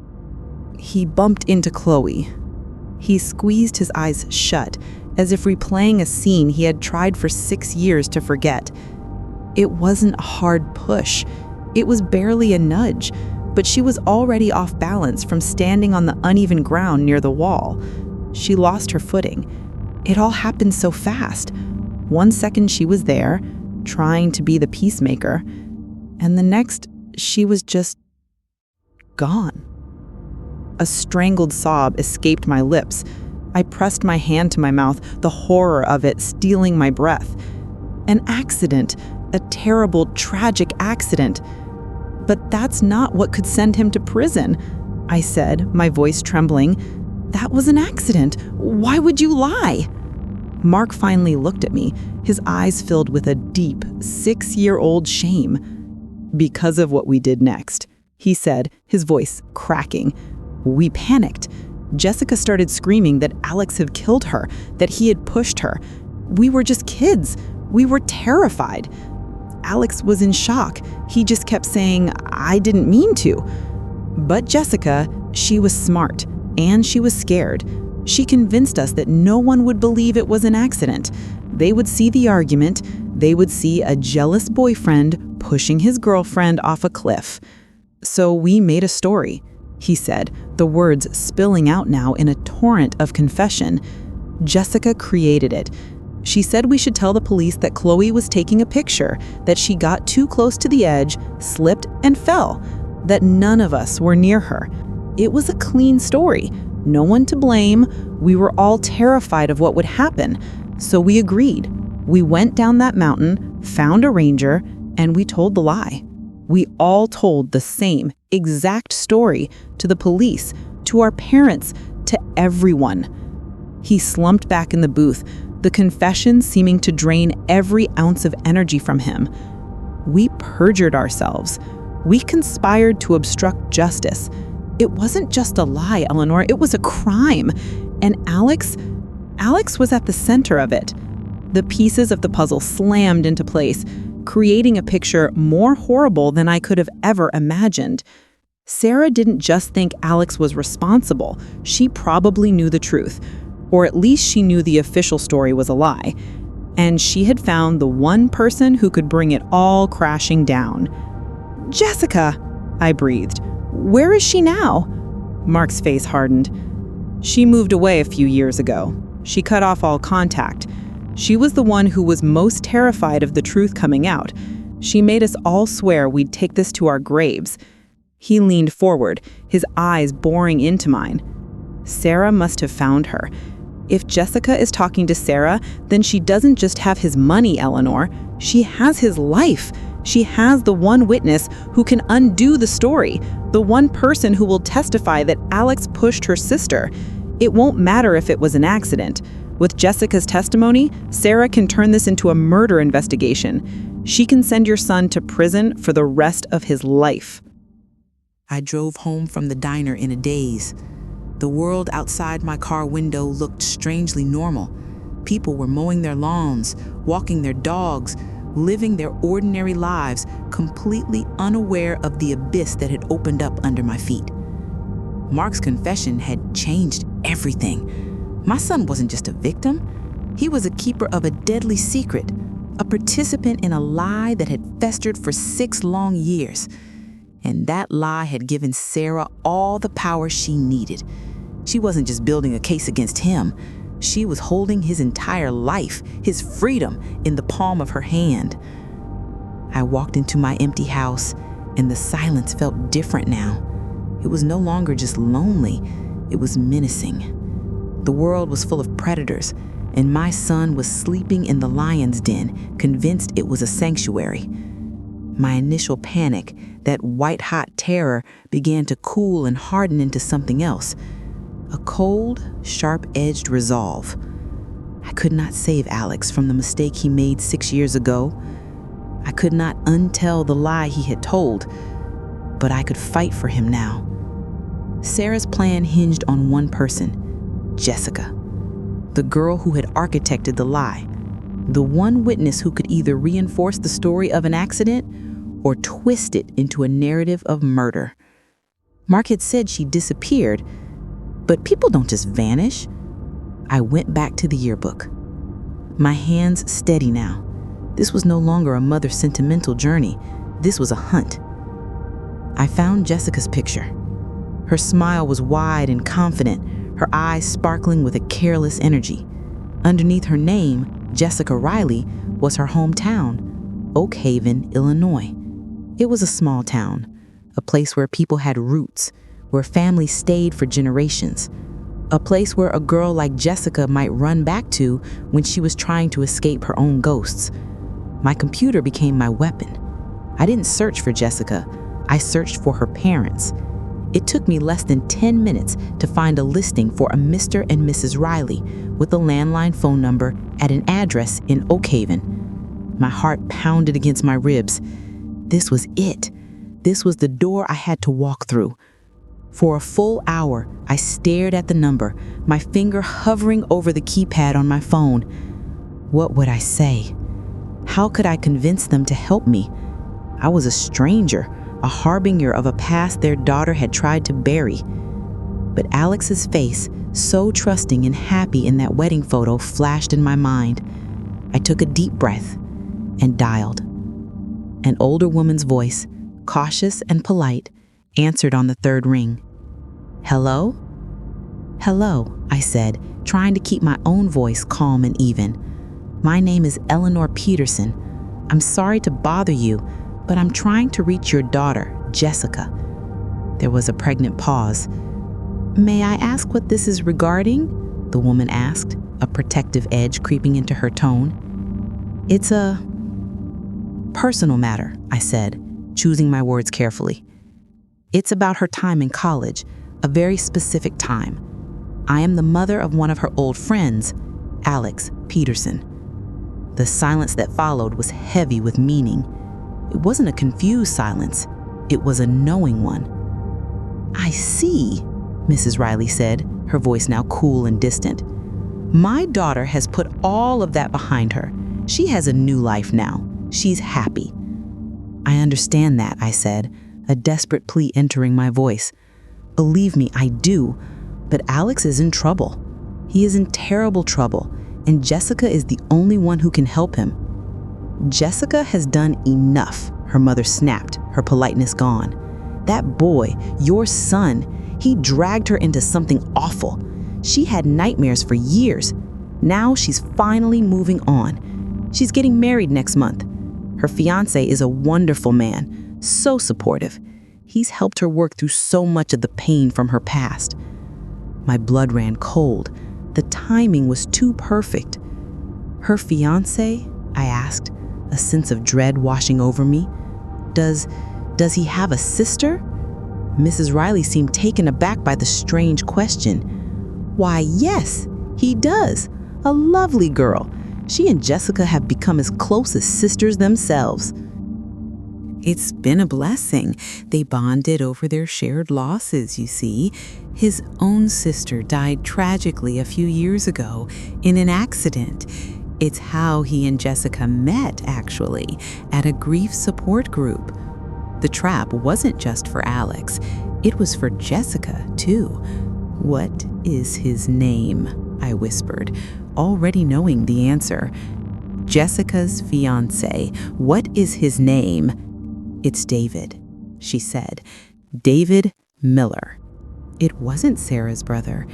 bumped into Chloe. He squeezed his eyes shut, as if replaying a scene he had tried for 6 years to forget. It wasn't a hard push. It was barely a nudge, but she was already off balance from standing on the uneven ground near the wall. She lost her footing. It all happened so fast. 1 second she was there, trying to be the peacemaker, and the next she was just gone. A strangled sob escaped my lips. I pressed my hand to my mouth, the horror of it stealing my breath. An accident, a terrible, tragic accident. But that's not what could send him to prison, I said, my voice trembling. That was an accident. Why would you lie? Mark finally looked at me, his eyes filled with a deep, 6-year-old shame. Because of what we did next, he said, his voice cracking. We panicked. Jessica started screaming that Alex had killed her, that he had pushed her. We were just kids. We were terrified. Alex was in shock. He just kept saying, I didn't mean to. But Jessica, she was smart, and she was scared. She convinced us that no one would believe it was an accident. They would see the argument. They would see a jealous boyfriend pushing his girlfriend off a cliff. So we made a story, he said, the words spilling out now in a torrent of confession. Jessica created it. She said we should tell the police that Chloe was taking a picture, that she got too close to the edge, slipped and fell, that none of us were near her. It was a clean story. No one to blame. We were all terrified of what would happen. So we agreed. We went down that mountain, found a ranger, and we told the lie. We all told the same exact story to the police, to our parents, to everyone. He slumped back in the booth, the confession seeming to drain every ounce of energy from him. We perjured ourselves. We conspired to obstruct justice. It wasn't just a lie, Eleanor, it was a crime. And Alex was at the center of it. The pieces of the puzzle slammed into place, creating a picture more horrible than I could have ever imagined. Sarah didn't just think Alex was responsible. She probably knew the truth, or at least she knew the official story was a lie. And she had found the one person who could bring it all crashing down. Jessica, I breathed. Where is she now? Mark's face hardened. She moved away a few years ago. She cut off all contact. She was the one who was most terrified of the truth coming out. She made us all swear we'd take this to our graves. He leaned forward, his eyes boring into mine. Sarah must have found her. If Jessica is talking to Sarah, then she doesn't just have his money, Eleanor. She has his life. She has the one witness who can undo the story, the one person who will testify that Alex pushed her sister. It won't matter if it was an accident. With Jessica's testimony, Sarah can turn this into a murder investigation. She can send your son to prison for the rest of his life. I drove home from the diner in a daze. The world outside my car window looked strangely normal. People were mowing their lawns, walking their dogs, living their ordinary lives, completely unaware of the abyss that had opened up under my feet. Mark's confession had changed everything. My son wasn't just a victim. He was a keeper of a deadly secret, a participant in a lie that had festered for 6 long years. And that lie had given Sarah all the power she needed. She wasn't just building a case against him. She was holding his entire life, his freedom, in the palm of her hand. I walked into my empty house, and the silence felt different now. It was no longer just lonely, it was menacing. The world was full of predators, and my son was sleeping in the lion's den, convinced it was a sanctuary. My initial panic, that white-hot terror, began to cool and harden into something else. A cold, sharp-edged resolve. I could not save Alex from the mistake he made 6 years ago. I could not untell the lie he had told, but I could fight for him now. Sarah's plan hinged on one person, Jessica, the girl who had architected the lie, the one witness who could either reinforce the story of an accident or twist it into a narrative of murder. Mark had said she disappeared, but people don't just vanish. I went back to the yearbook. My hands steady now. This was no longer a mother's sentimental journey. This was a hunt. I found Jessica's picture. Her smile was wide and confident, her eyes sparkling with a careless energy. Underneath her name, Jessica Riley, was her hometown, Oak Haven, Illinois. It was a small town, a place where people had roots, where families stayed for generations, a place where a girl like Jessica might run back to when she was trying to escape her own ghosts. My computer became my weapon. I didn't search for Jessica, I searched for her parents. It took me less than 10 minutes to find a listing for a Mr. and Mrs. Riley with a landline phone number at an address in Oak Haven. My heart pounded against my ribs. This was it. This was the door I had to walk through. For a full hour, I stared at the number, my finger hovering over the keypad on my phone. What would I say? How could I convince them to help me? I was a stranger, a harbinger of a past their daughter had tried to bury. But Alex's face, so trusting and happy in that wedding photo, flashed in my mind. I took a deep breath and dialed. An older woman's voice, cautious and polite, answered on the third ring. "Hello?" "Hello," I said, trying to keep my own voice calm and even. "My name is Eleanor Peterson. I'm sorry to bother you, but I'm trying to reach your daughter, Jessica." There was a pregnant pause. "May I ask what this is regarding?" the woman asked, a protective edge creeping into her tone. "It's a personal matter," I said, choosing my words carefully. "It's about her time in college, a very specific time. I am the mother of one of her old friends, Alex Peterson." The silence that followed was heavy with meaning. It wasn't a confused silence. It was a knowing one. "I see," Mrs. Riley said, her voice now cool and distant. "My daughter has put all of that behind her. She has a new life now. She's happy." "I understand that," I said, a desperate plea entering my voice. "Believe me, I do. But Alex is in trouble. He is in terrible trouble, and Jessica is the only one who can help him." "Jessica has done enough," her mother snapped, her politeness gone. "That boy, your son, he dragged her into something awful. She had nightmares for years. Now she's finally moving on. She's getting married next month. Her fiancé is a wonderful man, so supportive. He's helped her work through so much of the pain from her past." My blood ran cold. The timing was too perfect. "Her fiancé?" I asked, a sense of dread washing over me. Does he have a sister?" Mrs. Riley seemed taken aback by the strange question. "Why, yes, he does. A lovely girl. She and Jessica have become as close as sisters themselves." "It's been a blessing. They bonded over their shared losses, you see. His own sister died tragically a few years ago in an accident. It's how he and Jessica met, actually, at a grief support group. The trap wasn't just for Alex. It was for Jessica, too. "What is his name?" I whispered, already knowing the answer. "Jessica's fiancé. What is his name?" "It's David," she said. "David Miller." It wasn't Sarah's brother.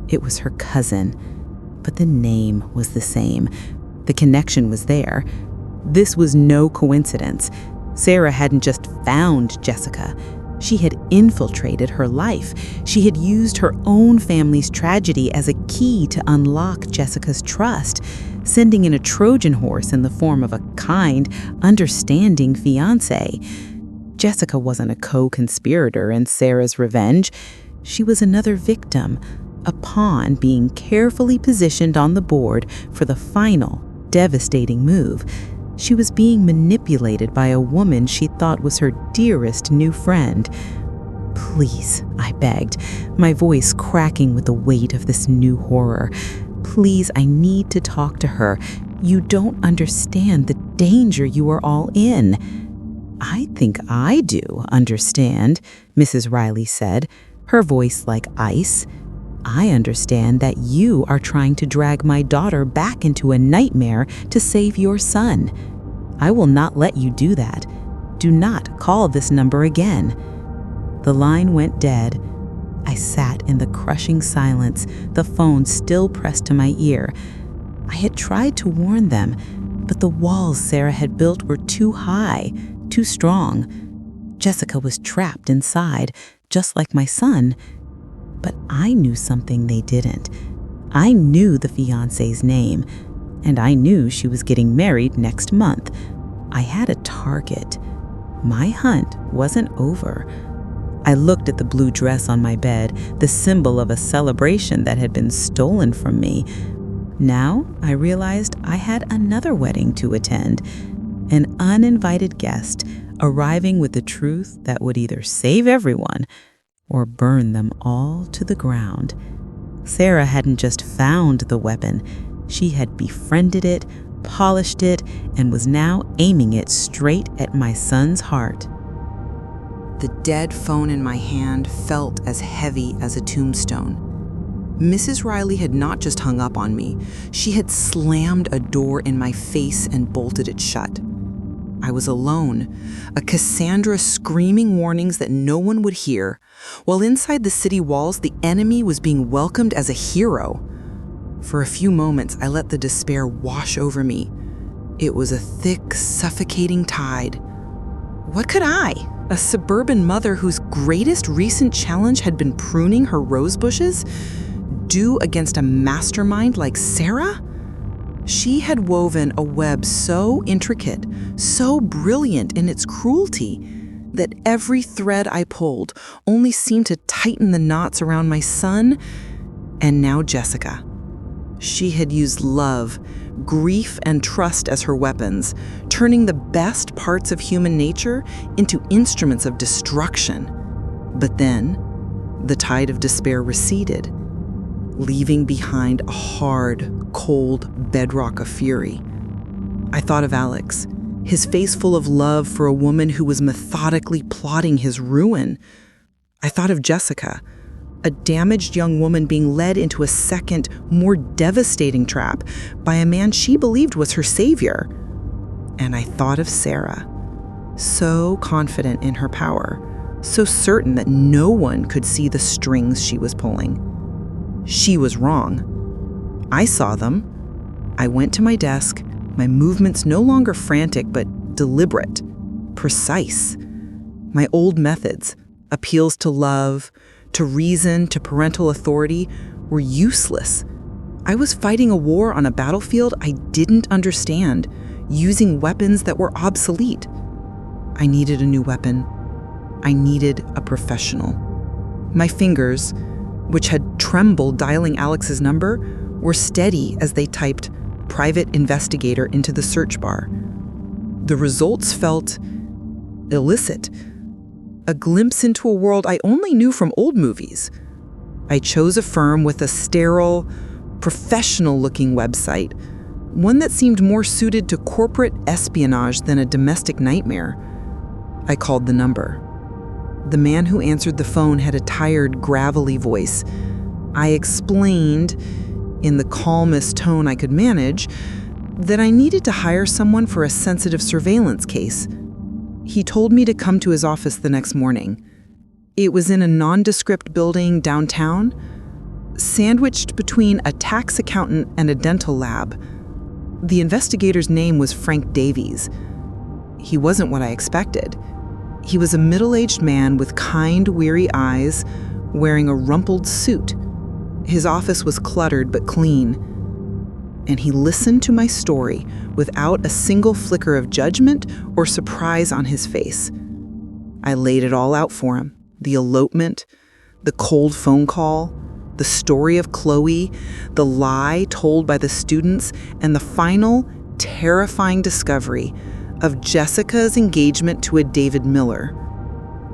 It was her cousin. But the name was the same. The connection was there. This was no coincidence. Sarah hadn't just found Jessica. She had infiltrated her life. She had used her own family's tragedy as a key to unlock Jessica's trust, sending in a Trojan horse in the form of a kind, understanding fiancé. Jessica wasn't a co-conspirator in Sarah's revenge. She was another victim, a pawn being carefully positioned on the board for the final, devastating move. She was being manipulated by a woman she thought was her dearest new friend. "Please," I begged, my voice cracking with the weight of this new horror. "Please, I need to talk to her. You don't understand the danger you are all in." "I think I do understand," Mrs. Riley said, her voice like ice. "I understand that you are trying to drag my daughter back into a nightmare to save your son. I will not let you do that. Do not call this number again." The line went dead. I sat in the crushing silence, the phone still pressed to my ear. I had tried to warn them, but the walls Sarah had built were too high, too strong. Jessica was trapped inside, just like my son. But I knew something they didn't. I knew the fiancé's name, and I knew she was getting married next month. I had a target. My hunt wasn't over. I looked at the blue dress on my bed, the symbol of a celebration that had been stolen from me. Now I realized I had another wedding to attend, an uninvited guest arriving with the truth that would either save everyone or burn them all to the ground. Sarah hadn't just found the weapon. She had befriended it, polished it, and was now aiming it straight at my son's heart. The dead phone in my hand felt as heavy as a tombstone. Mrs. Riley had not just hung up on me. She had slammed a door in my face and bolted it shut. I was alone, a Cassandra screaming warnings that no one would hear, while inside the city walls the enemy was being welcomed as a hero. For a few moments, I let the despair wash over me. It was a thick, suffocating tide. What could I, a suburban mother whose greatest recent challenge had been pruning her rose bushes, do against a mastermind like Sarah? She had woven a web so intricate, so brilliant in its cruelty, that every thread I pulled only seemed to tighten the knots around my son, and now Jessica. She had used love, grief, and trust as her weapons, turning the best parts of human nature into instruments of destruction. But then, the tide of despair receded, leaving behind a hard, cold bedrock of fury. I thought of Alex, his face full of love for a woman who was methodically plotting his ruin. I thought of Jessica, a damaged young woman being led into a second, more devastating trap by a man she believed was her savior. And I thought of Sarah, so confident in her power, so certain that no one could see the strings she was pulling. She was wrong. I saw them. I went to my desk, my movements no longer frantic but deliberate, precise. My old methods, appeals to love, to reason, to parental authority, were useless. I was fighting a war on a battlefield I didn't understand, using weapons that were obsolete. I needed a new weapon. I needed a professional. My fingers, which had trembled dialing Alex's number, were steady as they typed "private investigator" into the search bar. The results felt illicit, a glimpse into a world I only knew from old movies. I chose a firm with a sterile, professional-looking website, one that seemed more suited to corporate espionage than a domestic nightmare. I called the number. The man who answered the phone had a tired, gravelly voice. I explained, in the calmest tone I could manage, that I needed to hire someone for a sensitive surveillance case. He told me to come to his office the next morning. It was in a nondescript building downtown, sandwiched between a tax accountant and a dental lab. The investigator's name was Frank Davies. He wasn't what I expected. He was a middle-aged man with kind, weary eyes, wearing a rumpled suit. His office was cluttered but clean. And he listened to my story without a single flicker of judgment or surprise on his face. I laid it all out for him. The elopement, the cold phone call, the story of Chloe, the lie told by the students, and the final, terrifying discovery of Jessica's engagement to a David Miller.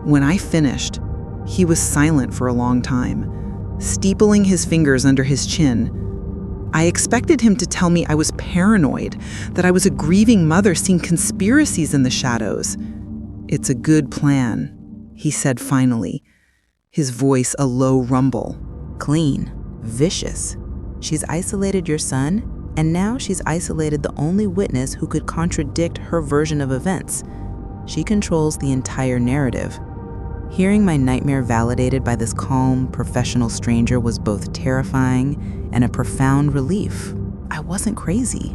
When I finished, he was silent for a long time, steepling his fingers under his chin. I expected him to tell me I was paranoid, that I was a grieving mother seeing conspiracies in the shadows. "It's a good plan," he said finally, his voice a low rumble. "Clean, vicious. She's isolated your son, and now she's isolated the only witness who could contradict her version of events. She controls the entire narrative." Hearing my nightmare validated by this calm, professional stranger was both terrifying and a profound relief. I wasn't crazy.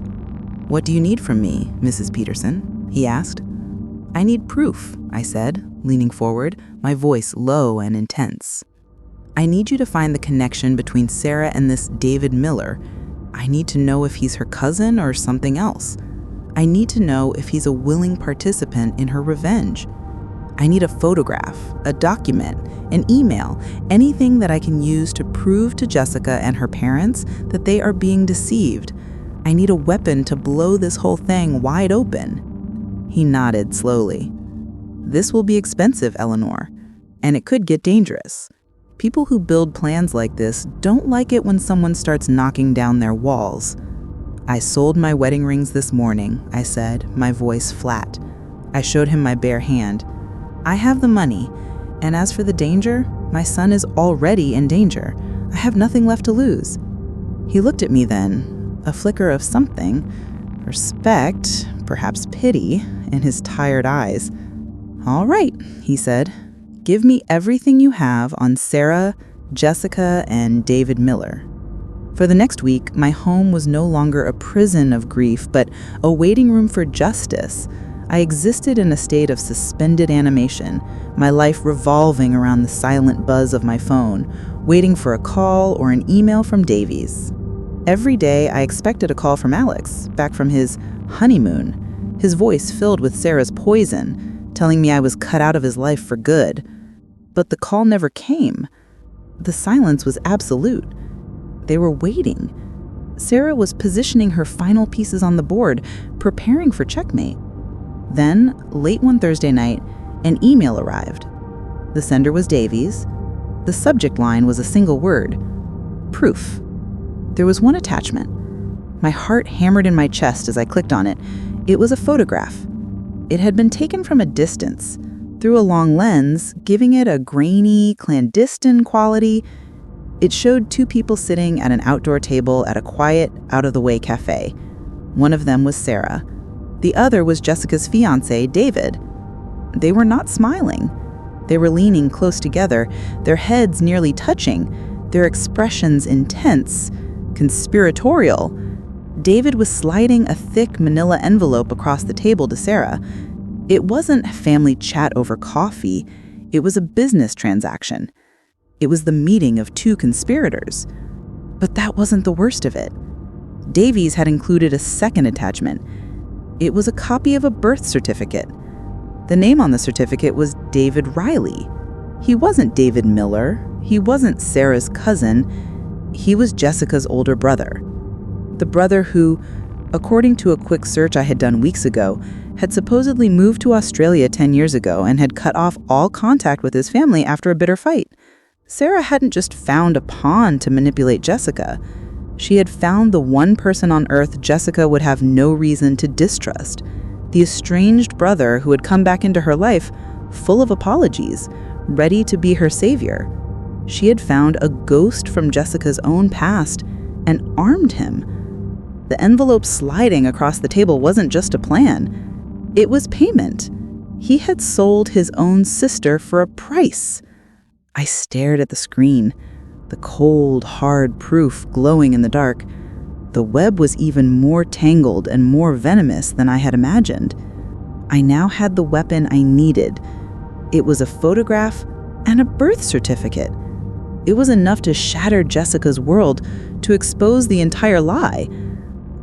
"What do you need from me, Mrs. Peterson?" he asked. "I need proof," I said, leaning forward, my voice low and intense. "I need you to find the connection between Sarah and this David Miller. I need to know if he's her cousin or something else. I need to know if he's a willing participant in her revenge. I need a photograph, a document, an email, anything that I can use to prove to Jessica and her parents that they are being deceived. I need a weapon to blow this whole thing wide open." He nodded slowly. "This will be expensive, Eleanor, and it could get dangerous. People who build plans like this don't like it when someone starts knocking down their walls." "I sold my wedding rings this morning," I said, my voice flat. I showed him my bare hand. "I have the money, and as for the danger, my son is already in danger. I have nothing left to lose." He looked at me then, a flicker of something, respect, perhaps pity, in his tired eyes. "All right," he said. "Give me everything you have on Sarah, Jessica, and David Miller." For the next week, my home was no longer a prison of grief, but a waiting room for justice. I existed in a state of suspended animation, my life revolving around the silent buzz of my phone, waiting for a call or an email from Davies. Every day, I expected a call from Alex, back from his honeymoon, his voice filled with Sarah's poison, telling me I was cut out of his life for good. But the call never came. The silence was absolute. They were waiting. Sarah was positioning her final pieces on the board, preparing for checkmate. Then, late one Thursday night, an email arrived. The sender was Davies. The subject line was a single word: proof. There was one attachment. My heart hammered in my chest as I clicked on it. It was a photograph. It had been taken from a distance, through a long lens, giving it a grainy, clandestine quality. It showed two people sitting at an outdoor table at a quiet, out-of-the-way cafe. One of them was Sarah. The other was Jessica's fiancé, David. They were not smiling. They were leaning close together, their heads nearly touching, their expressions intense, conspiratorial. David was sliding a thick manila envelope across the table to Sarah. It wasn't family chat over coffee. It was a business transaction. It was the meeting of two conspirators. But that wasn't the worst of it. Davies had included a second attachment. It was a copy of a birth certificate. The name on the certificate was David Riley. He wasn't David Miller. He wasn't Sarah's cousin. He was Jessica's older brother. The brother who, according to a quick search I had done weeks ago, had supposedly moved to Australia 10 years ago and had cut off all contact with his family after a bitter fight. Sarah hadn't just found a pawn to manipulate Jessica. She had found the one person on Earth Jessica would have no reason to distrust, the estranged brother who had come back into her life, full of apologies, ready to be her savior. She had found a ghost from Jessica's own past and armed him. The envelope sliding across the table wasn't just a plan. It was payment. He had sold his own sister for a price. I stared at the screen, the cold, hard proof glowing in the dark. The web was even more tangled and more venomous than I had imagined. I now had the weapon I needed. It was a photograph and a birth certificate. It was enough to shatter Jessica's world, to expose the entire lie.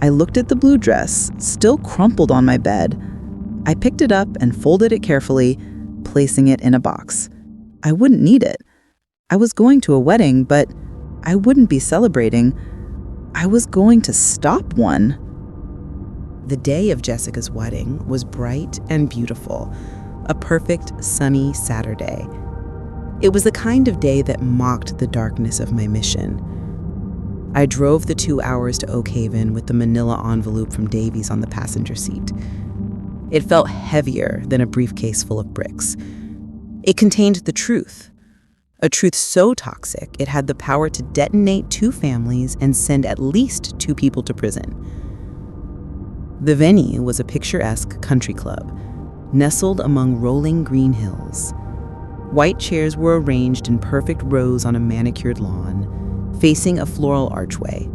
I looked at the blue dress, still crumpled on my bed. I picked it up and folded it carefully, placing it in a box. I wouldn't need it. I was going to a wedding, but I wouldn't be celebrating. I was going to stop one. The day of Jessica's wedding was bright and beautiful, a perfect sunny Saturday. It was the kind of day that mocked the darkness of my mission. I drove the 2 hours to Oak Haven with the manila envelope from Davies on the passenger seat. It felt heavier than a briefcase full of bricks. It contained the truth, a truth so toxic it had the power to detonate 2 families and send at least 2 people to prison. The venue was a picturesque country club, nestled among rolling green hills. White chairs were arranged in perfect rows on a manicured lawn, facing a floral archway.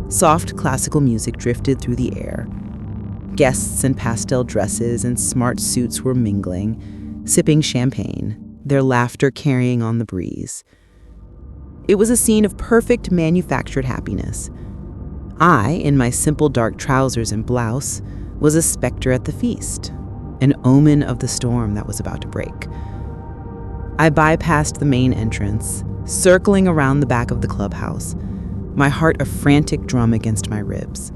Soft classical music drifted through the air. Guests in pastel dresses and smart suits were mingling, sipping champagne, their laughter carrying on the breeze. It was a scene of perfect manufactured happiness. I, in my simple dark trousers and blouse, was a specter at the feast, an omen of the storm that was about to break. I bypassed the main entrance, circling around the back of the clubhouse, my heart a frantic drum against my ribs.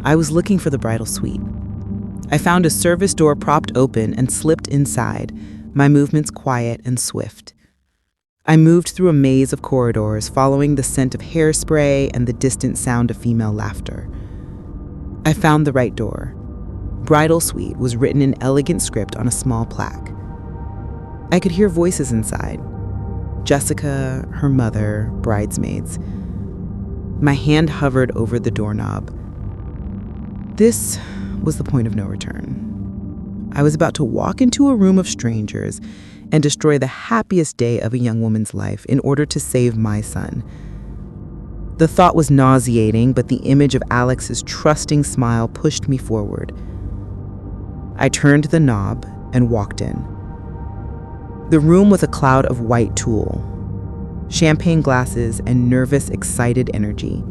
I was looking for the bridal suite. I found a service door propped open and slipped inside, my movements quiet and swift. I moved through a maze of corridors, following the scent of hairspray and the distant sound of female laughter. I found the right door. Bridal suite was written in elegant script on a small plaque. I could hear voices inside. Jessica, her mother, bridesmaids. My hand hovered over the doorknob. This was the point of no return. I was about to walk into a room of strangers and destroy the happiest day of a young woman's life in order to save my son. The thought was nauseating, but the image of Alex's trusting smile pushed me forward. I turned the knob and walked in. The room was a cloud of white tulle, champagne glasses, and nervous, excited energy.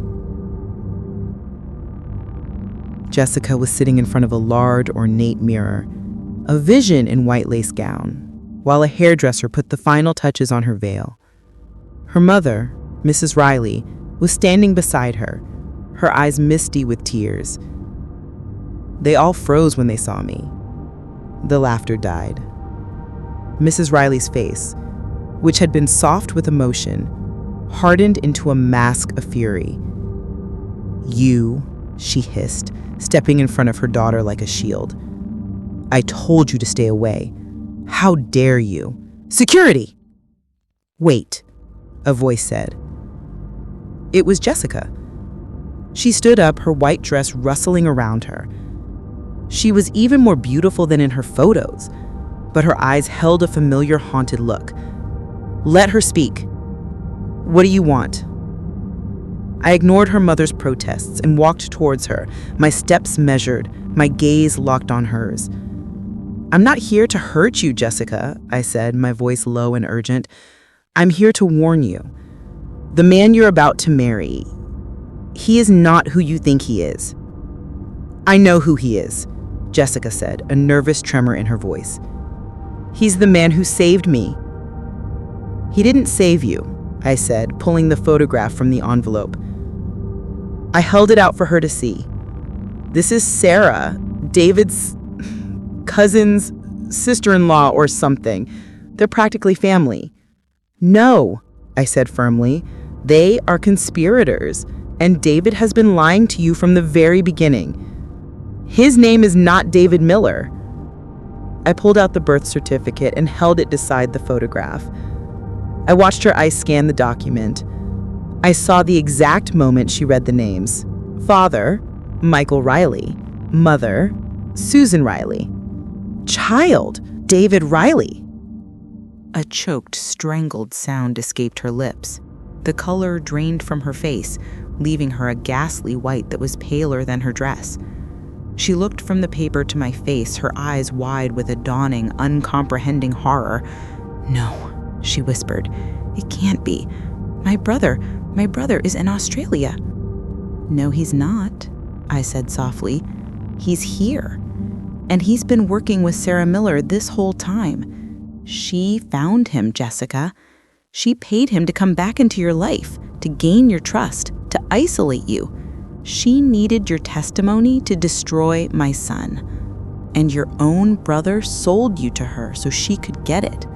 Jessica was sitting in front of a large, ornate mirror, a vision in white lace gown, while a hairdresser put the final touches on her veil. Her mother, Mrs. Riley, was standing beside her, her eyes misty with tears. They all froze when they saw me. The laughter died. Mrs. Riley's face, which had been soft with emotion, hardened into a mask of fury. "You," she hissed, stepping in front of her daughter like a shield. "I told you to stay away. How dare you? Security!" "Wait," a voice said. It was Jessica. She stood up, her white dress rustling around her. She was even more beautiful than in her photos, but her eyes held a familiar, haunted look. "Let her speak. What do you want?" I ignored her mother's protests and walked towards her, my steps measured, my gaze locked on hers. "I'm not here to hurt you, Jessica," I said, my voice low and urgent. "I'm here to warn you. The man you're about to marry, he is not who you think he is." "I know who he is," Jessica said, a nervous tremor in her voice. "He's the man who saved me." "He didn't save you," I said, pulling the photograph from the envelope. I held it out for her to see. "This is Sarah, David's cousin's sister-in-law or something. They're practically family." "No," I said firmly. "They are conspirators, and David has been lying to you from the very beginning. His name is not David Miller." I pulled out the birth certificate and held it beside the photograph. I watched her eyes scan the document. I saw the exact moment she read the names. Father, Michael Riley. Mother, Susan Riley. Child, David Riley. A choked, strangled sound escaped her lips. The color drained from her face, leaving her a ghastly white that was paler than her dress. She looked from the paper to my face, her eyes wide with a dawning, uncomprehending horror. "No," she whispered. "It can't be. My brother is in Australia." "No, he's not," I said softly. "He's here. And he's been working with Sarah Miller this whole time. She found him, Jessica. She paid him to come back into your life, to gain your trust, to isolate you. She needed your testimony to destroy my son. And your own brother sold you to her so she could get it."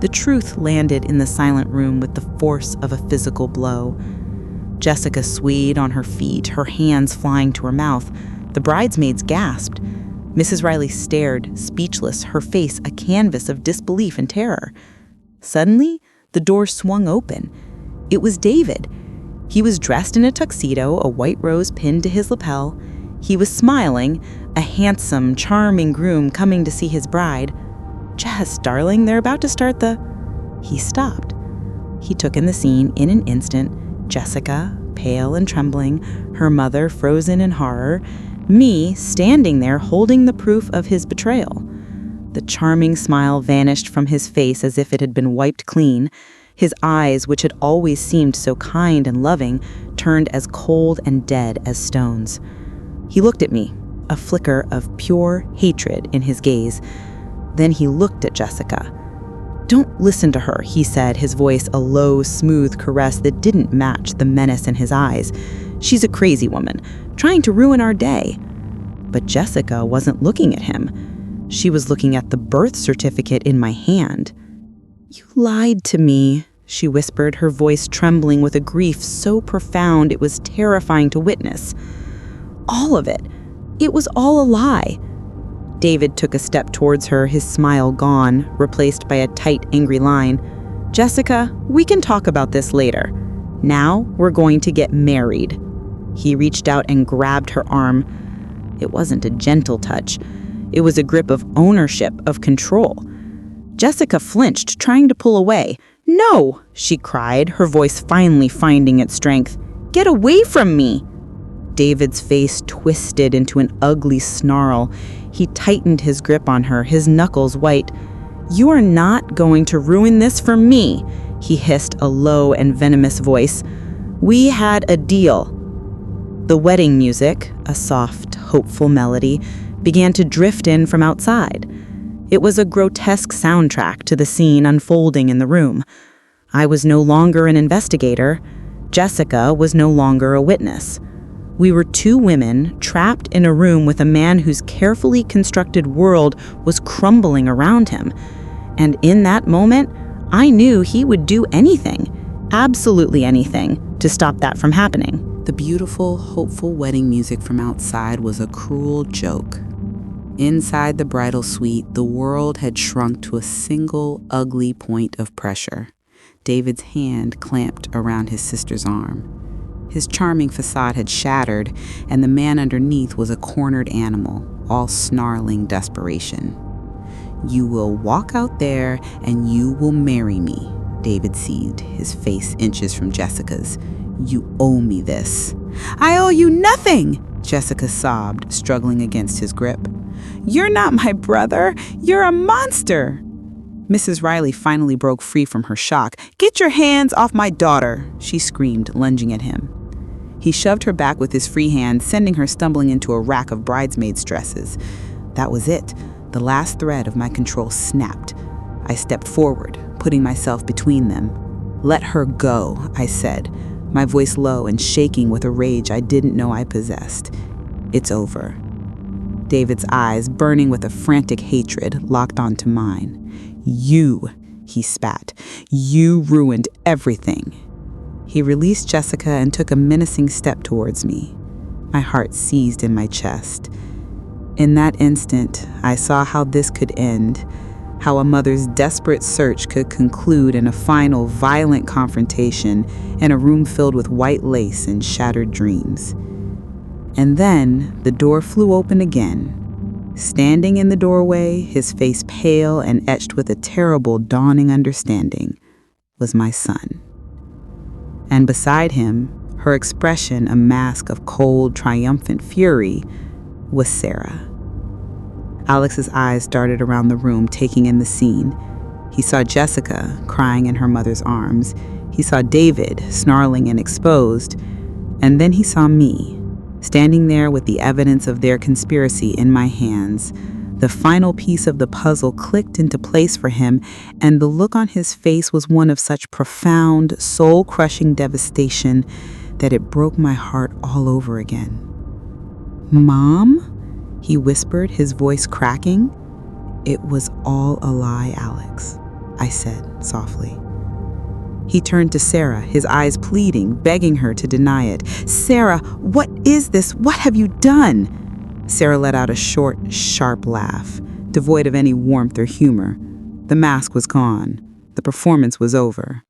The truth landed in the silent room with the force of a physical blow. Jessica swayed on her feet, her hands flying to her mouth. The bridesmaids gasped. Mrs. Riley stared, speechless, her face a canvas of disbelief and terror. Suddenly, the door swung open. It was David. He was dressed in a tuxedo, a white rose pinned to his lapel. He was smiling, a handsome, charming groom coming to see his bride. "Jess, darling, they're about to start the..." He stopped. He took in the scene in an instant. Jessica, pale and trembling, her mother frozen in horror, me standing there holding the proof of his betrayal. The charming smile vanished from his face as if it had been wiped clean. His eyes, which had always seemed so kind and loving, turned as cold and dead as stones. He looked at me, a flicker of pure hatred in his gaze. Then he looked at Jessica. "Don't listen to her," he said, his voice a low, smooth caress that didn't match the menace in his eyes. "She's a crazy woman, trying to ruin our day." But Jessica wasn't looking at him. She was looking at the birth certificate in my hand. "You lied to me," she whispered, her voice trembling with a grief so profound it was terrifying to witness. "All of it. It was all a lie." David took a step towards her, his smile gone, replaced by a tight, angry line. "Jessica, we can talk about this later. Now we're going to get married." He reached out and grabbed her arm. It wasn't a gentle touch. It was a grip of ownership, of control. Jessica flinched, trying to pull away. "No!" she cried, her voice finally finding its strength. "Get away from me!" David's face twisted into an ugly snarl. He tightened his grip on her, his knuckles white. "You are not going to ruin this for me," he hissed, a low and venomous voice. "We had a deal." The wedding music, a soft, hopeful melody, began to drift in from outside. It was a grotesque soundtrack to the scene unfolding in the room. I was no longer an investigator. Jessica was no longer a witness. We were two women trapped in a room with a man whose carefully constructed world was crumbling around him. And in that moment, I knew he would do anything, absolutely anything, to stop that from happening. The beautiful, hopeful wedding music from outside was a cruel joke. Inside the bridal suite, the world had shrunk to a single, ugly point of pressure. David's hand clamped around his sister's arm. His charming facade had shattered, and the man underneath was a cornered animal, all snarling desperation. "You will walk out there, and you will marry me," David seethed, his face inches from Jessica's. "You owe me this." "I owe you nothing!" Jessica sobbed, struggling against his grip. "You're not my brother. You're a monster." Mrs. Riley finally broke free from her shock. "Get your hands off my daughter," she screamed, lunging at him. He shoved her back with his free hand, sending her stumbling into a rack of bridesmaids' dresses. That was it. The last thread of my control snapped. I stepped forward, putting myself between them. "Let her go," I said, my voice low and shaking with a rage I didn't know I possessed. "It's over." David's eyes, burning with a frantic hatred, locked onto mine. "You," he spat. "You ruined everything." He released Jessica and took a menacing step towards me. My heart seized in my chest. In that instant, I saw how this could end, how a mother's desperate search could conclude in a final violent confrontation in a room filled with white lace and shattered dreams. And then the door flew open again. Standing in the doorway, his face pale and etched with a terrible dawning understanding, was my son. And beside him, her expression a mask of cold, triumphant fury, was Sarah. Alex's eyes darted around the room, taking in the scene. He saw Jessica crying in her mother's arms. He saw David snarling and exposed. And then he saw me, standing there with the evidence of their conspiracy in my hands. The final piece of the puzzle clicked into place for him, and the look on his face was one of such profound, soul-crushing devastation that it broke my heart all over again. "Mom?" he whispered, his voice cracking. "It was all a lie, Alex," I said softly. He turned to Sarah, his eyes pleading, begging her to deny it. "Sarah, what is this? What have you done?" Sarah let out a short, sharp laugh, devoid of any warmth or humor. The mask was gone. The performance was over.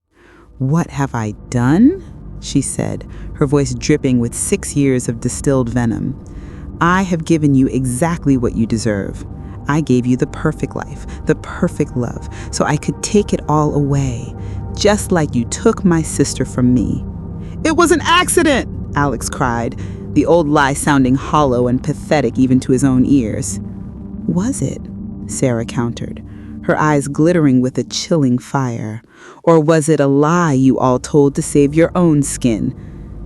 "What have I done?" she said, her voice dripping with 6 years of distilled venom. "I have given you exactly what you deserve. I gave you the perfect life, the perfect love, so I could take it all away, just like you took my sister from me." "It was an accident!" Alex cried, the old lie sounding hollow and pathetic even to his own ears. "Was it?" Sarah countered, her eyes glittering with a chilling fire. "Or was it a lie you all told to save your own skin?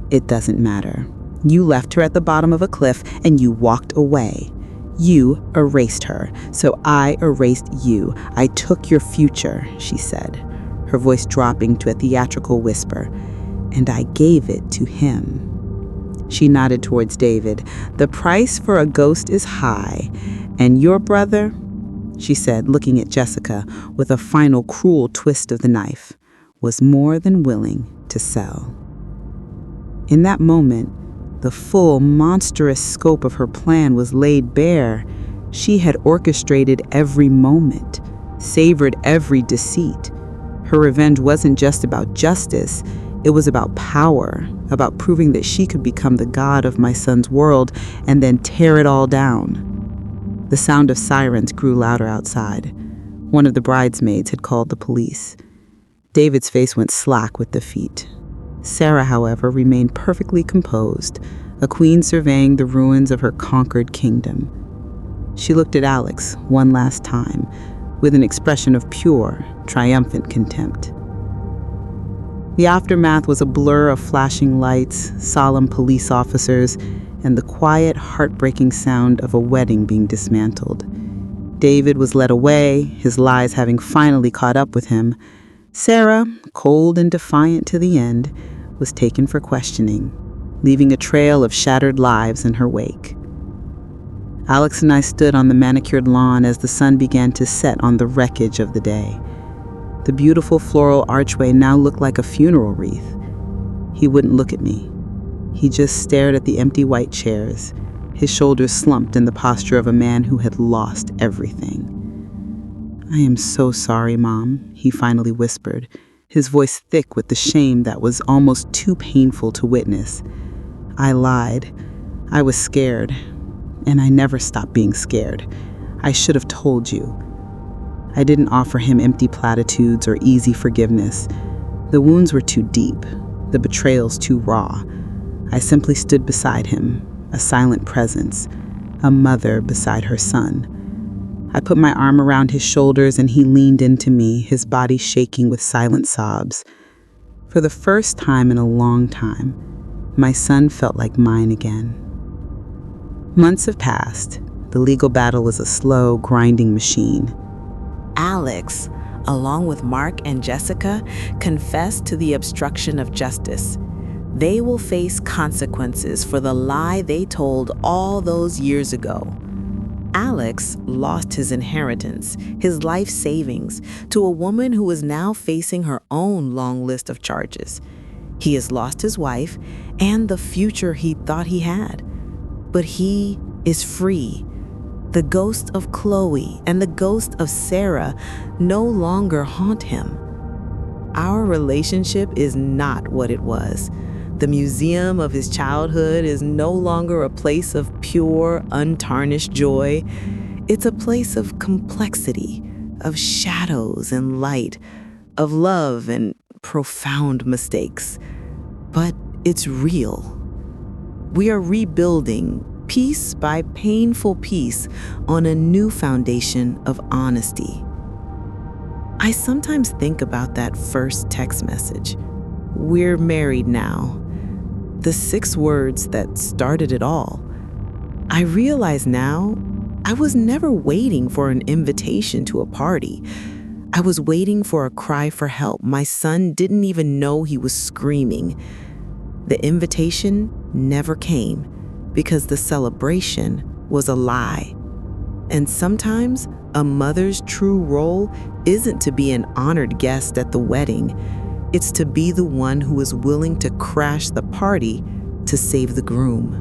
It doesn't matter. You left her at the bottom of a cliff and you walked away. You erased her, so I erased you. I took your future," she said, her voice dropping to a theatrical whisper, "and I gave it to him." She nodded towards David. "The price for a ghost is high, and your brother," she said, looking at Jessica with a final cruel twist of the knife, "was more than willing to sell." In that moment, the full, monstrous scope of her plan was laid bare. She had orchestrated every moment, savored every deceit. Her revenge wasn't just about justice. It was about power, about proving that she could become the god of my son's world and then tear it all down. The sound of sirens grew louder outside. One of the bridesmaids had called the police. David's face went slack with defeat. Sarah, however, remained perfectly composed, a queen surveying the ruins of her conquered kingdom. She looked at Alex one last time, with an expression of pure, triumphant contempt. The aftermath was a blur of flashing lights, solemn police officers, and the quiet, heartbreaking sound of a wedding being dismantled. David was led away, his lies having finally caught up with him. Sarah, cold and defiant to the end, was taken for questioning, leaving a trail of shattered lives in her wake. Alex and I stood on the manicured lawn as the sun began to set on the wreckage of the day. The beautiful floral archway now looked like a funeral wreath. He wouldn't look at me. He just stared at the empty white chairs, his shoulders slumped in the posture of a man who had lost everything. "I am so sorry, Mom," he finally whispered, his voice thick with the shame that was almost too painful to witness. "I lied. I was scared. And I never stopped being scared. I should have told you." I didn't offer him empty platitudes or easy forgiveness. The wounds were too deep, the betrayals too raw. I simply stood beside him, a silent presence, a mother beside her son. I put my arm around his shoulders and he leaned into me, his body shaking with silent sobs. For the first time in a long time, my son felt like mine again. Months have passed. The legal battle was a slow, grinding machine. Alex, along with Mark and Jessica, confessed to the obstruction of justice. They will face consequences for the lie they told all those years ago. Alex lost his inheritance, his life savings, to a woman who is now facing her own long list of charges. He has lost his wife and the future he thought he had. But he is free, The ghost of Chloe and the ghost of Sarah no longer haunt him. Our relationship is not what it was. The museum of his childhood is no longer a place of pure, untarnished joy. It's a place of complexity, of shadows and light, of love and profound mistakes. But it's real. We are rebuilding, piece by painful piece, on a new foundation of honesty. I sometimes think about that first text message. "We're married now." The 6 words that started it all. I realize now I was never waiting for an invitation to a party. I was waiting for a cry for help. My son didn't even know he was screaming. The invitation never came because the celebration was a lie. And sometimes a mother's true role isn't to be an honored guest at the wedding. It's to be the one who is willing to crash the party to save the groom.